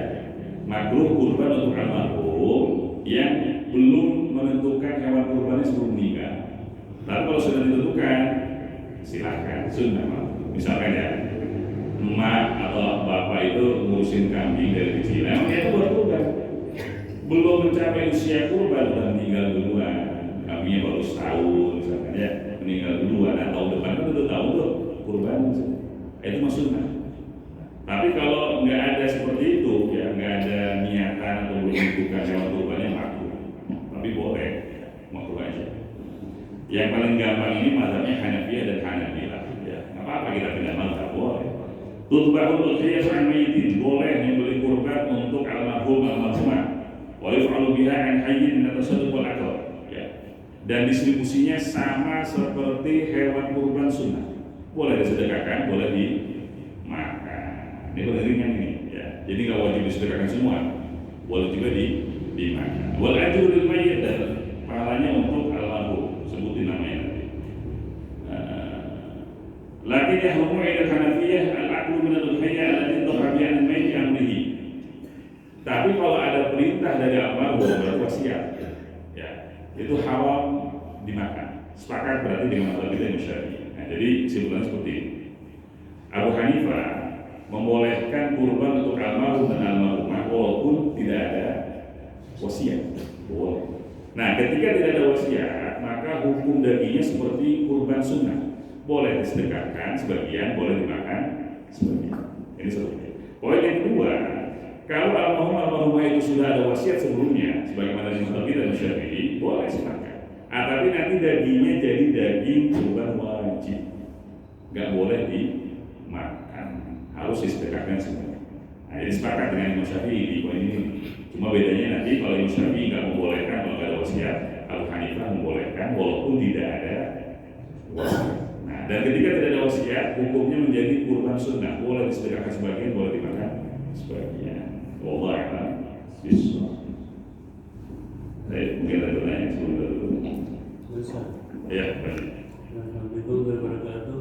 Makruh kurban untuk almarhum yang belum menentukan hewan kurbannya sebelum meninggal. Tapi kalau sudah ditentukan, silakan, sunnah. Misalkan ya, emak atau bapak itu ngurusin kambing dari kecil, emang dia buat kurban. Belum mencapai usia kurban, udah meninggal duluan. Kambingnya baru setahun, misalkan ya, meninggal duluan. Nah, tahun depan kan udah tahu tuh kurban. Itu mah sunnah. Tapi kalau nggak ada seperti itu, ya nggak ada niatan atau belum menentukan hewan kurbannya, makruh. Tapi boleh, makruh aja. Yang paling gampang ini mazhabnya Hanafiyah dan Hanabilah. Ya, nggak apa-apa kita pindah mazhab, boleh. Tutba'ul udhiyah an mayyitin, boleh membeli kurban untuk almarhum almarhumah. Wa yuf'alu biha an hayyin min at-tasadduq wal aqrab. Ya. Dan distribusinya sama seperti hewan kurban sunnah. Boleh disedekahkan, boleh dimakan. Ini boleh ringan ini. Ya. Jadi nggak wajib disedekahkan semua, boleh juga dimakan. Wal ajru lil mayyit, dan pahalanya untuk almarhum, sebutin namanya nanti. Lakin yahrumu ila Hanafiyah al-aqlu min al-udhiyah allati dhahabi al-mayyit amrihi. Tapi kalau ada perintah dari almarhum berwasiat, ya, itu haram dimakan. Sepakat berarti dengan mazhab kita Syafi'i. Nah, jadi kesimpulannya seperti ini. Abu Hanifah membolehkan kurban untuk almarhum dan almarhumah walaupun tidak ada wasiat. Boleh. Nah, ketika tidak ada wasiat, maka hukum dagingnya seperti kurban sunnah. Boleh disedekahkan sebagian, boleh dimakan sebagian. Ini seperti. Poin yang kedua, kalau almarhumah itu sudah ada wasiat sebelumnya, sebagaimana di mazhab kita Syafi'i, boleh silakan. Tapi nanti dagingnya jadi daging kurban wajib, nggak boleh dimakan, harus disedekahkan semuanya. Nah, ini sepakat dengan Imam Syafi'i di poin ini. Cuma bedanya nanti kalau Imam Syafi'i nggak membolehkan kalau nggak ada wasiat, Abu Hanifah membolehkan walaupun tidak ada wasiat. Nah, dan ketika tidak ada wasiat, hukumnya menjadi kurban sunnah, boleh disedekahkan sebagian, boleh dimakan sebagian. Wallahu a'lam bishawab. Mungkin ada pertanyaan sebelum itu. Bisa. Ya, baik. Nah, itu daripada